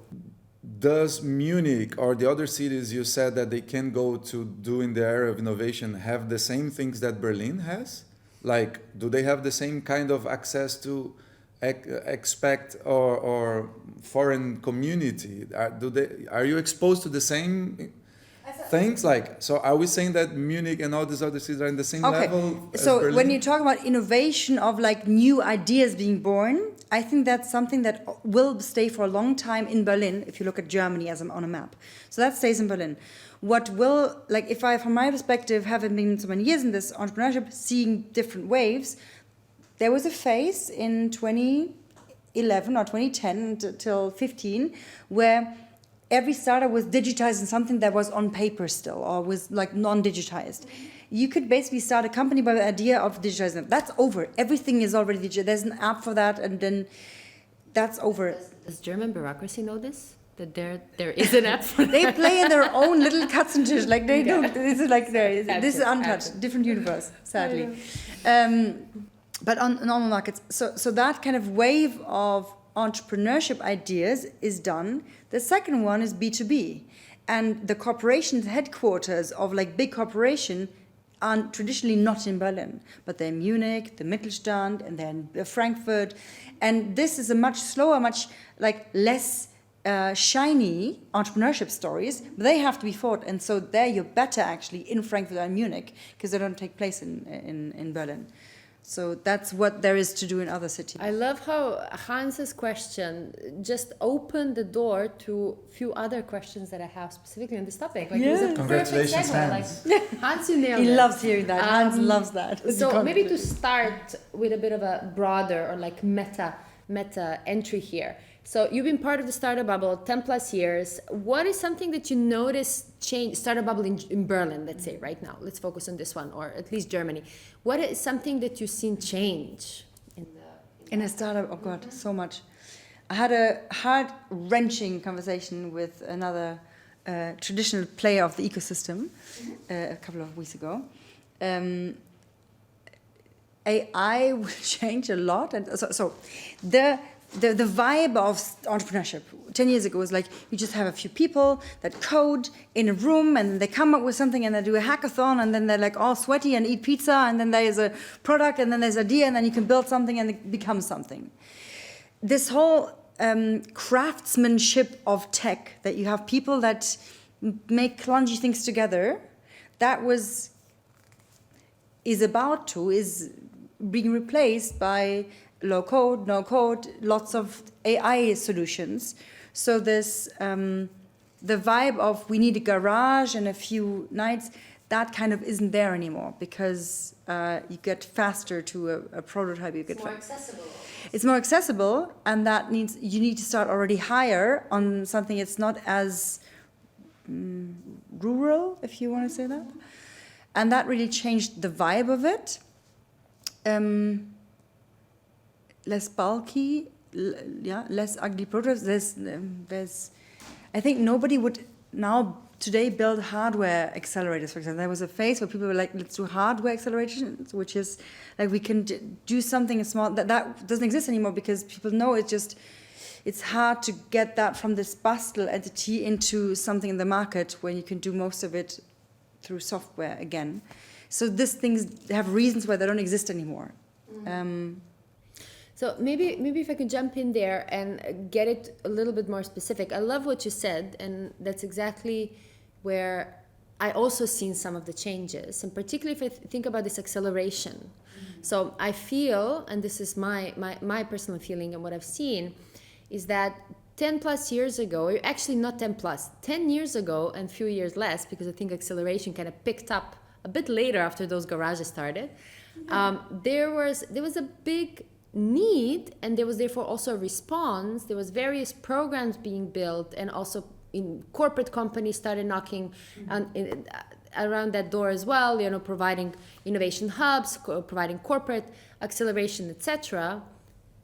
does Munich or the other cities you said that they can go to do in the area of innovation have the same things that Berlin has? Like, do they have the same kind of access to expat or foreign community? Are you exposed to the same things? Like, so are we saying that Munich and all these other cities are in the same level as so Berlin? When you talk about innovation of, like, new ideas being born, I think that's something that will stay for a long time in Berlin, if you look at Germany as on a map. So that stays in Berlin. What will, like, if I, from my perspective, having been so many years in this entrepreneurship, seeing different waves, there was a phase in 2011 or 2010 till 15 where every startup was digitizing something that was on paper still, or was, like, non-digitized. You could basically start a company by the idea of digitizing it. That's over. Everything is already digital. There's an app for that, and then that's over. Does German bureaucracy know this? That there is an app for that? They play in their own little Katzenjäger. Like, they don't. This is like this is untouched. Different universe, sadly. But on normal markets, so that kind of wave of entrepreneurship ideas is done. The second one is B2B. And the corporations headquarters of like big corporation are traditionally not in Berlin, but they're in Munich, the Mittelstand, and then Frankfurt. And this is a much slower, much like less shiny entrepreneurship stories, but they have to be fought. And so there you're better actually in Frankfurt and Munich because they don't take place in Berlin. So that's what there is to do in other cities. I love how Hans's question just opened the door to a few other questions that I have specifically on this topic. Like, it was a Congratulations, perfect segue. Hans. Like, Hans, you nailed He it. loves hearing that. Hans loves that. So maybe to start with a bit of a broader or like meta entry here. So you've been part of the startup bubble 10 plus years. What is something that you noticed change, startup bubble in Berlin, let's say right now, let's focus on this one, or at least Germany. What is something that you've seen change in a startup? Oh God, so much. I had a heart-wrenching conversation with another traditional player of the ecosystem a couple of weeks ago. AI will change a lot, and so the vibe of entrepreneurship 10 years ago was like you just have a few people that code in a room and they come up with something and they do a hackathon and then they're like all sweaty and eat pizza and then there's a product and then there's an idea and then you can build something and it becomes something. This whole craftsmanship of tech, that you have people that make clunky things together, is being replaced by low code, no code, lots of AI solutions. So this, the vibe of we need a garage and a few nights, that kind of isn't there anymore because you get faster to a prototype. It's more accessible. It's more accessible, and that means you need to start already higher on something that's not as rural, if you want to say that. And that really changed the vibe of it. Less bulky, less ugly prototypes. There's, I think nobody would now today build hardware accelerators, for example. There was a phase where people were like, let's do hardware acceleration, which is like we can do something small. That doesn't exist anymore because people know it's hard to get that from this Bastel entity into something in the market when you can do most of it through software again. So these things have reasons why they don't exist anymore. So maybe if I could jump in there and get it a little bit more specific. I love what you said, and that's exactly where I also seen some of the changes, and particularly if I think about this acceleration. Mm-hmm. So I feel, and this is my personal feeling and what I've seen, is that 10 plus years ago, or actually not 10 plus, 10 years ago and few years less, because I think acceleration kind of picked up a bit later after those garages started, there was a big need, and there was therefore also a response. There was various programs being built, and also in corporate companies started knocking around that door as well, providing innovation hubs, providing corporate acceleration, etc.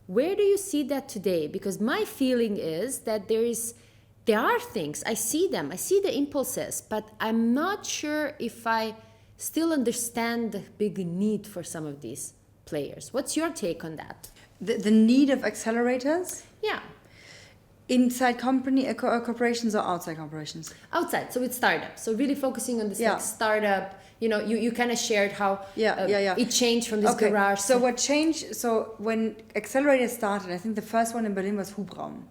Where do you see that today? Because my feeling is that there are things, I see them, I see the impulses, but I'm not sure if I still understand the big need for some of these players. What's your take on that? The need of accelerators? Yeah. Inside corporations or outside corporations? Outside, so it's startups. So really focusing on this like startup, you kind of shared how it changed from this garage. So what changed, so when accelerators started, I think the first one in Berlin was Hubraum.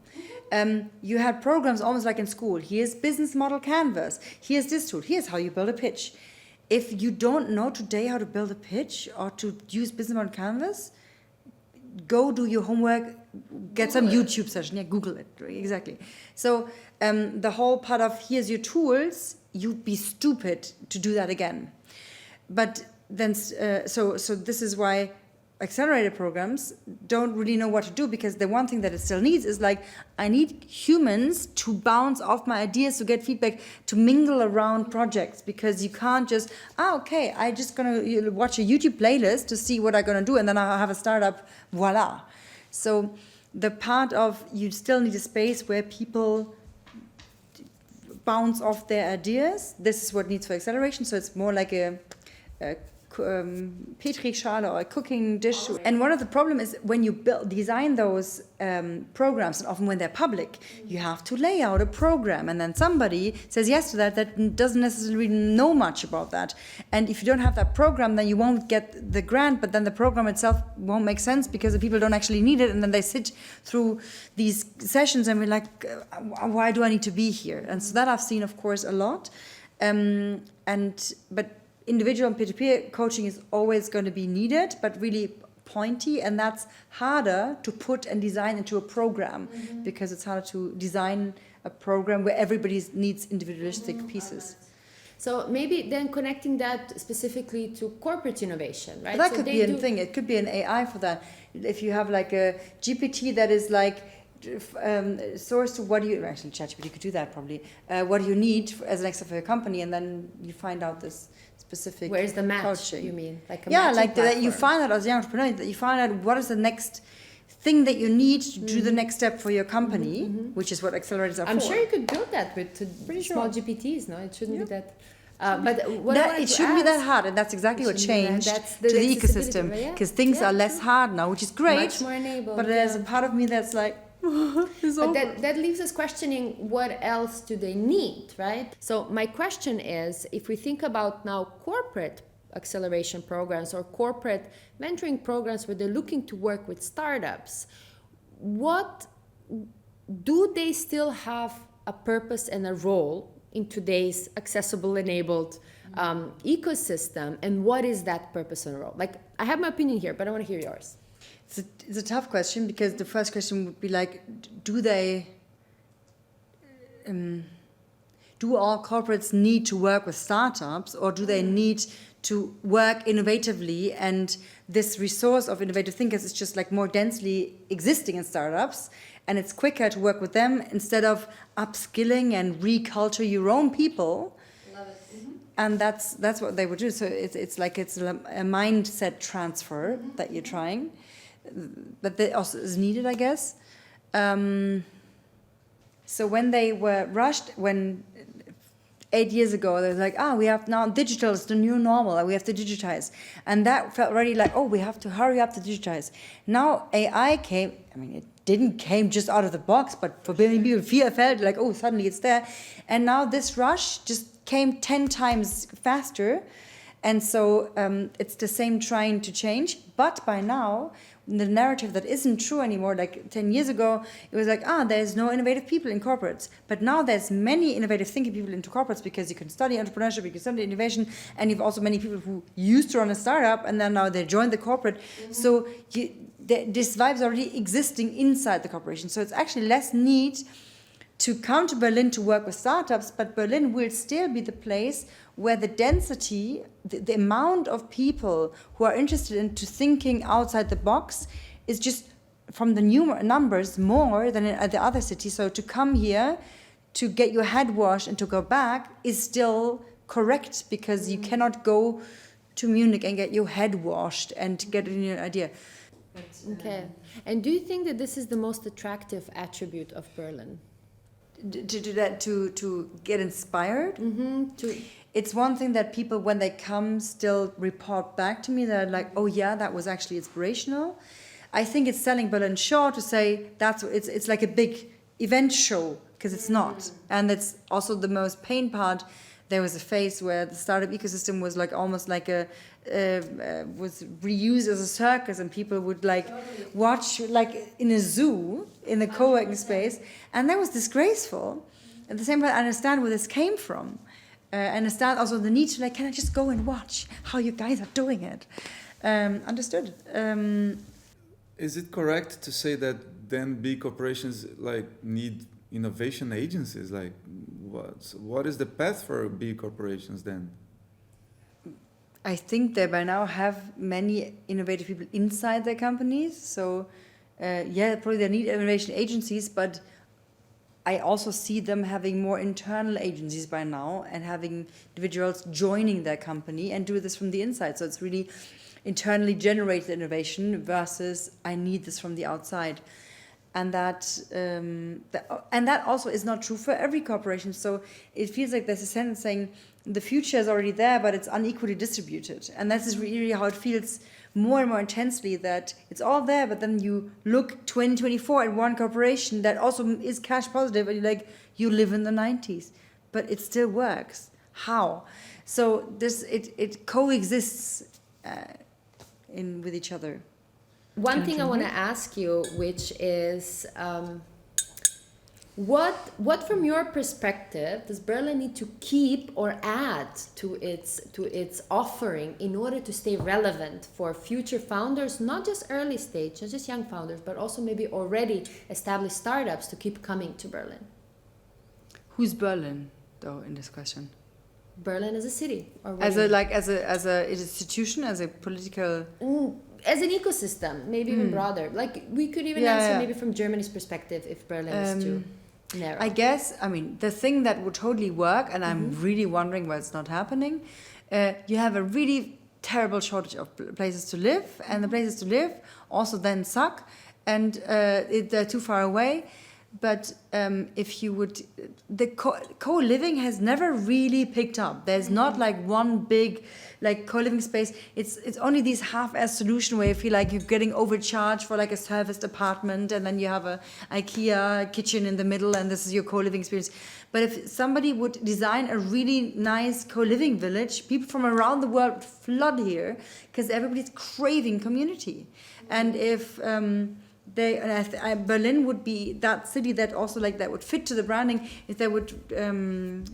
You had programs almost like in school. Here's business model canvas. Here's this tool. Here's how you build a pitch. If you don't know today how to build a pitch or to use business model canvas, go do your homework, get some YouTube session. Yeah, Google it. Exactly. So the whole part of here's your tools, you'd be stupid to do that again. But then, so this is why accelerator programs don't really know what to do, because the one thing that it still needs is like, I need humans to bounce off my ideas, to get feedback, to mingle around projects, because you can't just, I'm just gonna watch a YouTube playlist to see what I'm gonna do, and then I'll have a startup, voila. So the part of, you still need a space where people bounce off their ideas. This is what needs for acceleration, so it's more like a Petri schale or a cooking dish. And one of the problems is when you design those programs, and often when they're public, you have to lay out a program, and then somebody says yes to that doesn't necessarily know much about that. And if you don't have that program, then you won't get the grant, but then the program itself won't make sense because the people don't actually need it, and then they sit through these sessions and we're like, why do I need to be here? And so that I've seen, of course, a lot. But individual and peer-to-peer coaching is always going to be needed, but really pointy, and that's harder to put and design into a program because it's harder to design a program where everybody needs individualistic pieces. So maybe then connecting that specifically to corporate innovation, right? But that so could be a thing. It could be an AI for that. If you have like a GPT that is like source to what do you actually ChatGPT could do that probably. What do you need as an extra for your company, and then you find out this specific. Where's the match? Coaching. You mean like a yeah, matching like that you platform. find out as a young entrepreneur that you find out what is the next thing that you need to do the next step for your company, which is what accelerators are I'm for. sure you could build that with small GPTs. No, it shouldn't be that. But what I wanted it to shouldn't be that ask- hard, and that's exactly what shouldn't be that- changed that's to the accessibility, ecosystem, yeah. because things are less hard now, which is great. Much more enabled, but there's yeah. a part of me that's like, it's But over. that leaves us questioning what else do they need, right? So my question is, if we think about now corporate acceleration programs or corporate mentoring programs where they're looking to work with startups, what do they still have a purpose and a role in today's accessible, enabled ecosystem, and what is that purpose and role? Like, I have my opinion here, but I want to hear yours. It's a tough question, because the first question would be like, do all corporates need to work with startups, or do they need to work innovatively? And this resource of innovative thinkers is just like more densely existing in startups, and it's quicker to work with them instead of upskilling and reculture your own people. Love it. Mm-hmm. And that's what they would do. So it's like it's a mindset transfer that you're trying, but that also is needed, I guess. So when they were rushed, 8 years ago, they were like, we have now digital is the new normal, and we have to digitize. And that felt already like, we have to hurry up to digitize. Now AI came, it didn't came just out of the box, but for many people, felt like, suddenly it's there. And now this rush just came 10 times faster. And so it's the same trying to change. But by now, the narrative that isn't true anymore, like 10 years ago, it was like, there's no innovative people in corporates. But now there's many innovative thinking people into corporates, because you can study entrepreneurship, you can study innovation, and you've also many people who used to run a startup, and then now they joined the corporate. Mm-hmm. So this vibe is already existing inside the corporation. So it's actually less need to come to Berlin to work with startups, but Berlin will still be the place where the density, the amount of people who are interested into thinking outside the box is just, from the numbers, more than in the other cities. So to come here, to get your head washed and to go back is still correct, because you cannot go to Munich and get your head washed and get a new idea. Okay. And do you think that this is the most attractive attribute of Berlin? To do that, to get inspired. Mm-hmm. It's one thing that people, when they come, still report back to me. They're like, that was actually inspirational. I think it's selling Berlin short to say it's like a big event show, because it's not. And it's also the most pain part. There was a phase where the startup ecosystem was like almost like was reused as a circus, and people would like watch like in a zoo in the co-working space, and that was disgraceful. At the same time, I understand where this came from. I understand also the need to can I just go and watch how you guys are doing it? Understood. Is it correct to say that then big corporations need innovation agencies? What is the path for big corporations then? I think they by now have many innovative people inside their companies. So, probably they need innovation agencies, but I also see them having more internal agencies by now, and having individuals joining their company and do this from the inside. So it's really internally generated innovation versus I need this from the outside. and that also is not true for every corporation. So it feels like there's a sentence saying the future is already there, but it's unequally distributed, and that's really how it feels more and more intensely, that it's all there, but then you look 2024 at one corporation that also is cash positive, and you're like, you live in the 90s, but it still works. How? So it coexists with each other. One thing I want to ask you, which is, what from your perspective does Berlin need to keep or add to its offering in order to stay relevant for future founders, not just early stage, not just young founders, but also maybe already established startups to keep coming to Berlin? Who's Berlin, though, in this question? Berlin as a city, or as an institution, as a political. As an ecosystem, maybe even broader. Like we could even answer maybe from Germany's perspective if Berlin is too narrow. I guess, I mean, the thing that would totally work, and I'm really wondering why it's not happening, you have a really terrible shortage of places to live, and the places to live also then suck, and they're too far away. But if you would, the co-living has never really picked up. There's not like one big like co-living space. It's only these half-ass solution where you feel like you're getting overcharged for like a serviced apartment, and then you have a IKEA kitchen in the middle, and this is your co-living experience. But if somebody would design a really nice co-living village, people from around the world would flood here because everybody's craving community. And if Berlin would be that city that also like that would fit to the branding, if they would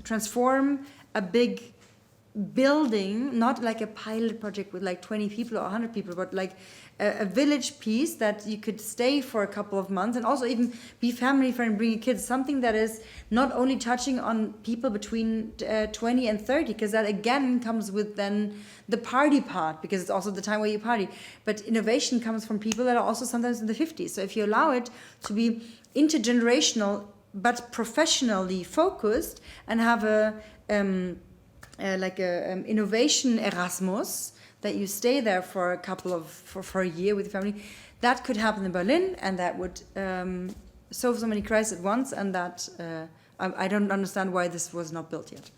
transform a big building, not like a pilot project with like 20 people or 100 people, but like a village piece that you could stay for a couple of months, and also even be family friendly, bring your kids, something that is not only touching on people between 20 and 30, because that again comes with then the party part, because it's also the time where you party. But innovation comes from people that are also sometimes in the 50s. So if you allow it to be intergenerational but professionally focused, and have a innovation Erasmus, that you stay there for a year with your family, that could happen in Berlin, and that would solve so many crises at once, and that I don't understand why this was not built yet.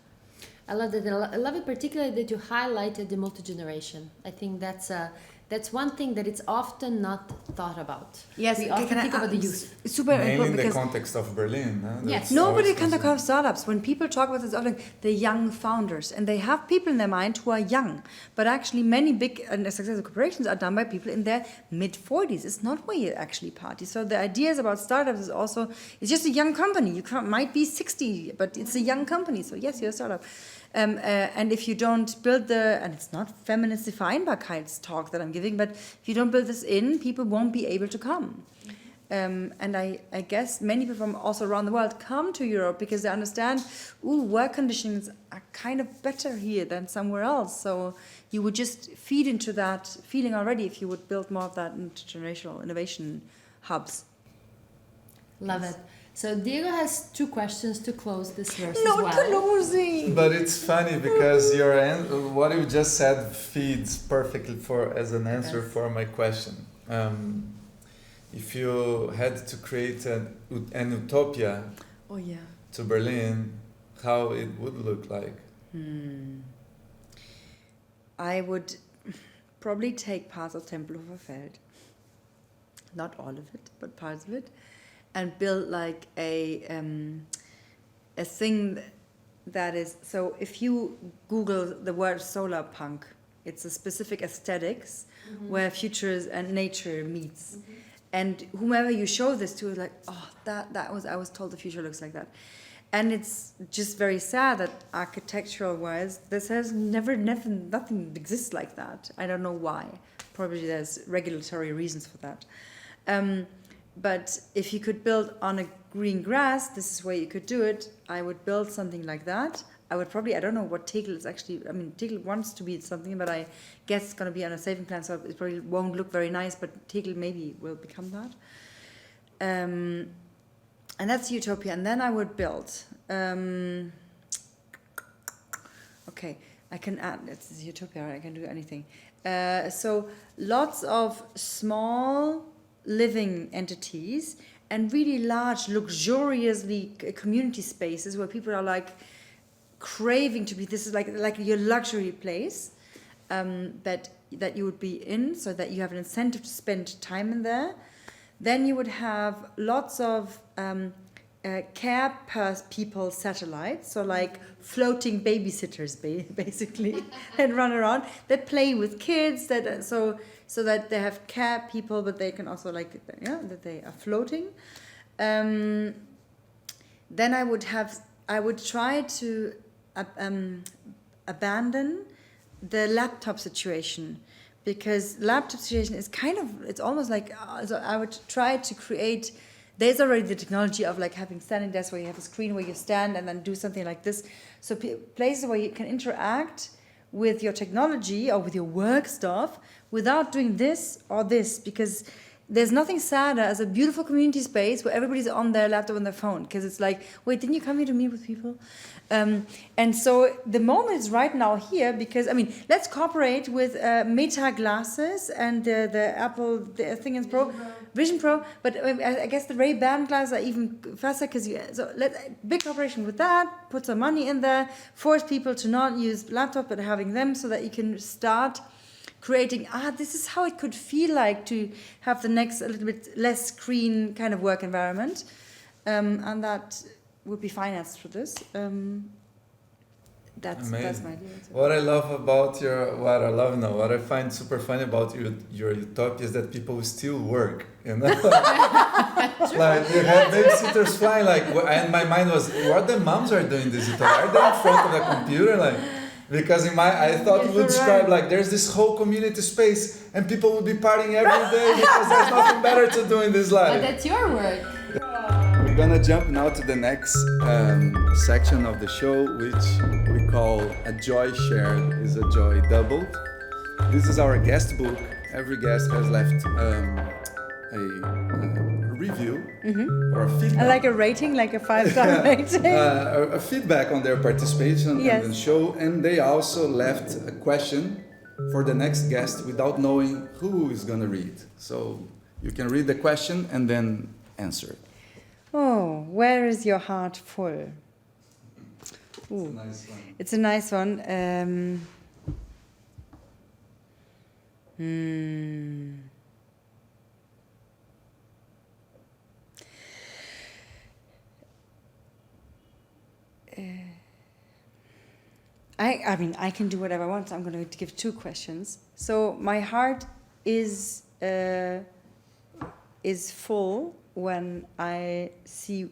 I love that. I love it particularly that you highlighted the multi-generation. I think that's one thing that it's often not thought about. Yes, we often think about the youth. It's super mainly important in the context of Berlin. Yes. Nobody can talk about startups. When people talk about this, often the young founders, and they have people in their mind who are young. But actually, many big and successful corporations are done by people in their mid-40s. It's not where you actually party. So the ideas about startups is also, it's just a young company. You might be 60, but it's a young company. So yes, you're a startup. And if you don't build and it's not feminist Vereinbarkeits talk that I'm giving, but if you don't build this in, people won't be able to come. And I guess many people from also around the world come to Europe because they understand, work conditions are kind of better here than somewhere else. So you would just feed into that feeling already if you would build more of that intergenerational innovation hubs. Love it. So Diego has 2 questions to close this verse as Not well. closing. But it's funny because what you just said feeds perfectly as an answer for my question. If you had to create an utopia to Berlin, how it would look like? I would probably take parts of Tempelhofer, not all of it, but parts of it, and build like a thing that is, so if you Google the word solar punk, it's a specific aesthetics where futures and nature meets. And whomever you show this to is like, I was told the future looks like that. And it's just very sad that architectural wise, this has nothing exists like that. I don't know why. Probably there's regulatory reasons for that. But if you could build on a green grass, this is where you could do it. I would build something like that. I would probably, I don't know what Tegel is actually, Tegel wants to be something, but I guess it's going to be on a saving plan, so it probably won't look very nice, but Tegel maybe will become that. And that's utopia. And then I would build. Okay, I can add, it's utopia, right? I can do anything. So lots of small living entities and really large, luxuriously community spaces where people are like craving to be. This is like your luxury place that you would be in, so that you have an incentive to spend time in there. Then you would have lots of care people satellites, so like floating babysitters basically, that run around, that play with kids, that so that they have care people, but they can also that they are floating. Then I would try to abandon the laptop situation, because laptop situation is it's almost like, so I would try to create. There's already the technology of like having standing desks where you have a screen where you stand and then do something like this. So places where you can interact with your technology or with your work stuff without doing this or this, because there's nothing sadder as a beautiful community space where everybody's on their laptop and their phone, because it's like, wait, didn't you come here to meet with people? And so the moment is right now here, because, I mean, let's cooperate with Meta glasses and the Apple Vision Pro, but I guess the Ray-Ban glasses are even faster, because big cooperation with that, put some money in there, force people to not use laptop but having them, so that you can start creating, this is how it could feel like to have the next a little bit less screen kind of work environment, and that would be financed through this. That's my idea. What I find super funny about your utopia is that people still work, you know? Like you have babysitters flying, and my mind was, what the moms are doing this utopia? Are they in front of the computer, because I thought you would describe there's this whole community space and people would be partying every day because there's nothing better to do in this life. But that's your work. We're gonna jump now to the next section of the show, which we call A Joy Shared is a Joy Doubled. This is our guest book. Every guest has left a review or a feedback. Like a rating, like a 5-star rating. A feedback on their participation in the show, and they also left a question for the next guest without knowing who is gonna read. So you can read the question and then answer it. Oh, where is your heart full? Ooh, it's a nice one. I mean, I can do whatever I want. So I'm going to give 2 questions. So my heart is full when I see.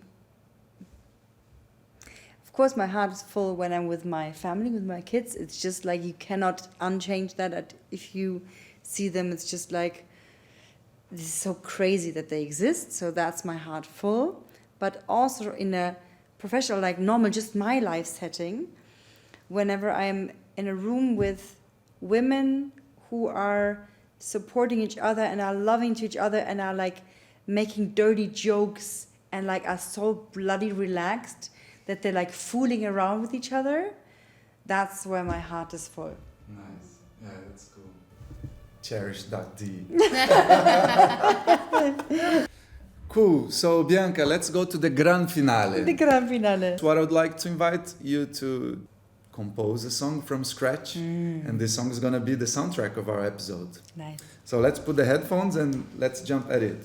Of course, my heart is full when I'm with my family, with my kids. It's just like you cannot unchange that. If you see them, it's just like, this is so crazy that they exist. So that's my heart full. But also in a professional, like normal, just my life setting, whenever I'm in a room with women who are supporting each other and are loving to each other and are like making dirty jokes and like are so bloody relaxed that they're like fooling around with each other, that's where my heart is full. Nice. Yeah, that's cool. Cherish.d. Cool. So, Bianca, let's go to the grand finale. The grand finale. So what I would like to invite you to compose a song from scratch, and this song is going to be the soundtrack of our episode. Nice. So let's put the headphones and let's jump at it.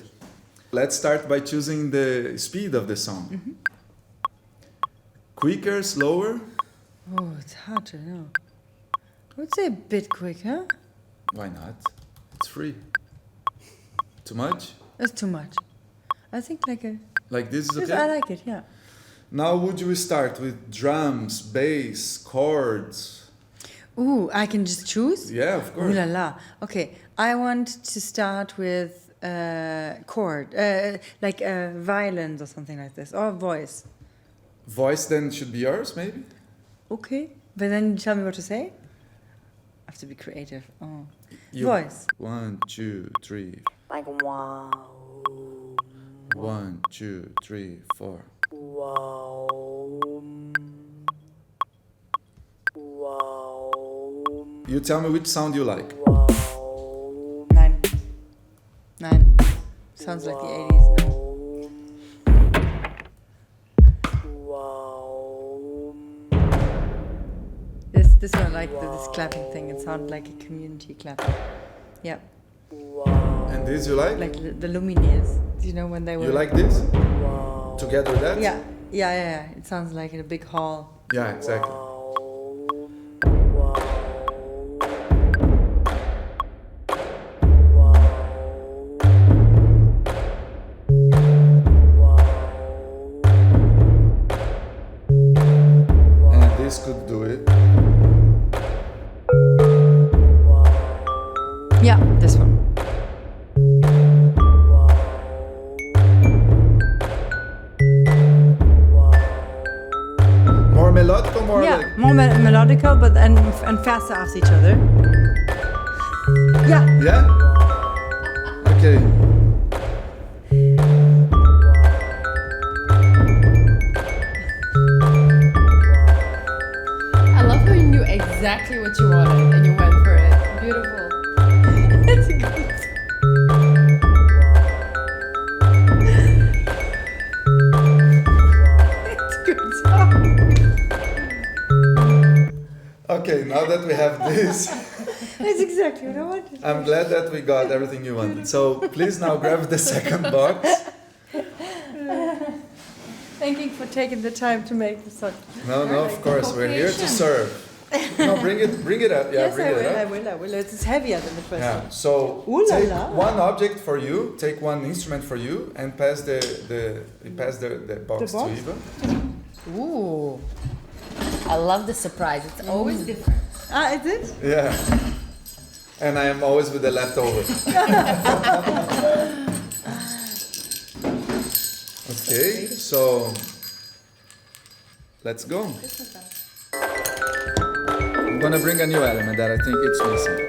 Let's start by choosing the speed of the song. Quicker, slower? Oh, it's hard to know. I would say a bit quicker. Why not? It's free. Too much? It's too much. I think like this is okay? I like it, yeah. Now would you start with drums, bass, chords? Ooh, I can just choose? Yeah, of course. Ooh la la. Okay, I want to start with chord, violins or something like this, or voice. Voice then should be yours, maybe? Okay, but then you tell me what to say? I have to be creative. Oh. Voice. 1, 2, 3. Like wow. 1, 2, 3, 4. Wow. Wow. You tell me which sound you like. Wow. 9. Sounds like the 80s. No. This one, like this clapping thing, it sounded like a community clapping. Yeah. And this you like? Like the Lumineers. Do you know when they were... You like this? Together that? Yeah. It sounds like in a big hall. Yeah, exactly. And this could do it. Yeah, this one. More melodic or more Yeah, like... more melodical, but and faster after each other. Yeah. Yeah? Okay. I love how you knew exactly what you wanted and you went for it. Beautiful. It's a good. It's a good song. Okay, now that we have this, That's exactly what I wanted. I'm glad that we got everything you wanted. So please now grab the second box. Thank you for taking the time to make the song. No, of course, we're here to serve. No, bring it up. Yeah, Yes, bring it up. I will. It's heavier than the first Yeah, one. so Ooh la take la. one object for you, take one instrument for you, and pass the box to box? Iva. Ooh. I love the surprise. It's always different. Ah, is it? Yeah. And I am always with the leftover. Okay, so let's go. I'm gonna bring a new element that I think it's missing.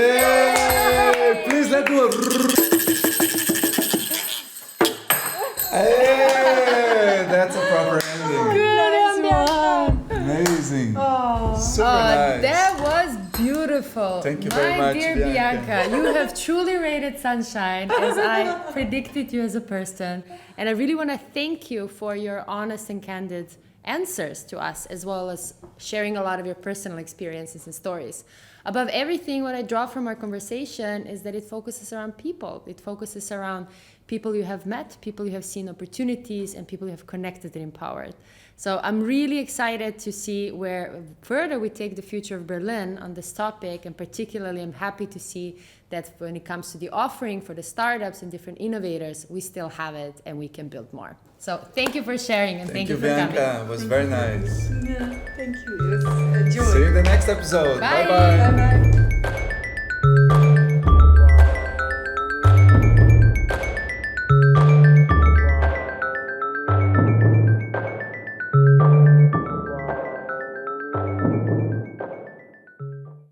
Yay! Please let's do a. Hey, that's a proper ending. Amazing. Super nice. That was beautiful. Thank you very much, My dear Bianca, you have truly rated Sunshine as I predicted you as a person. And I really want to thank you for your honest and candid answers to us, as well as sharing a lot of your personal experiences and stories. Above everything, what I draw from our conversation is that it focuses around people. It focuses around people you have met, people you have seen opportunities, and people you have connected and empowered. So I'm really excited to see where further we take the future of Berlin on this topic, and particularly I'm happy to see that when it comes to the offering for the startups and different innovators, we still have it and we can build more. So thank you for sharing and thank you for Bianca. coming. It was very nice. Yeah, thank you. It was a joy. See you in the next episode. Bye. Bye. Bye-bye.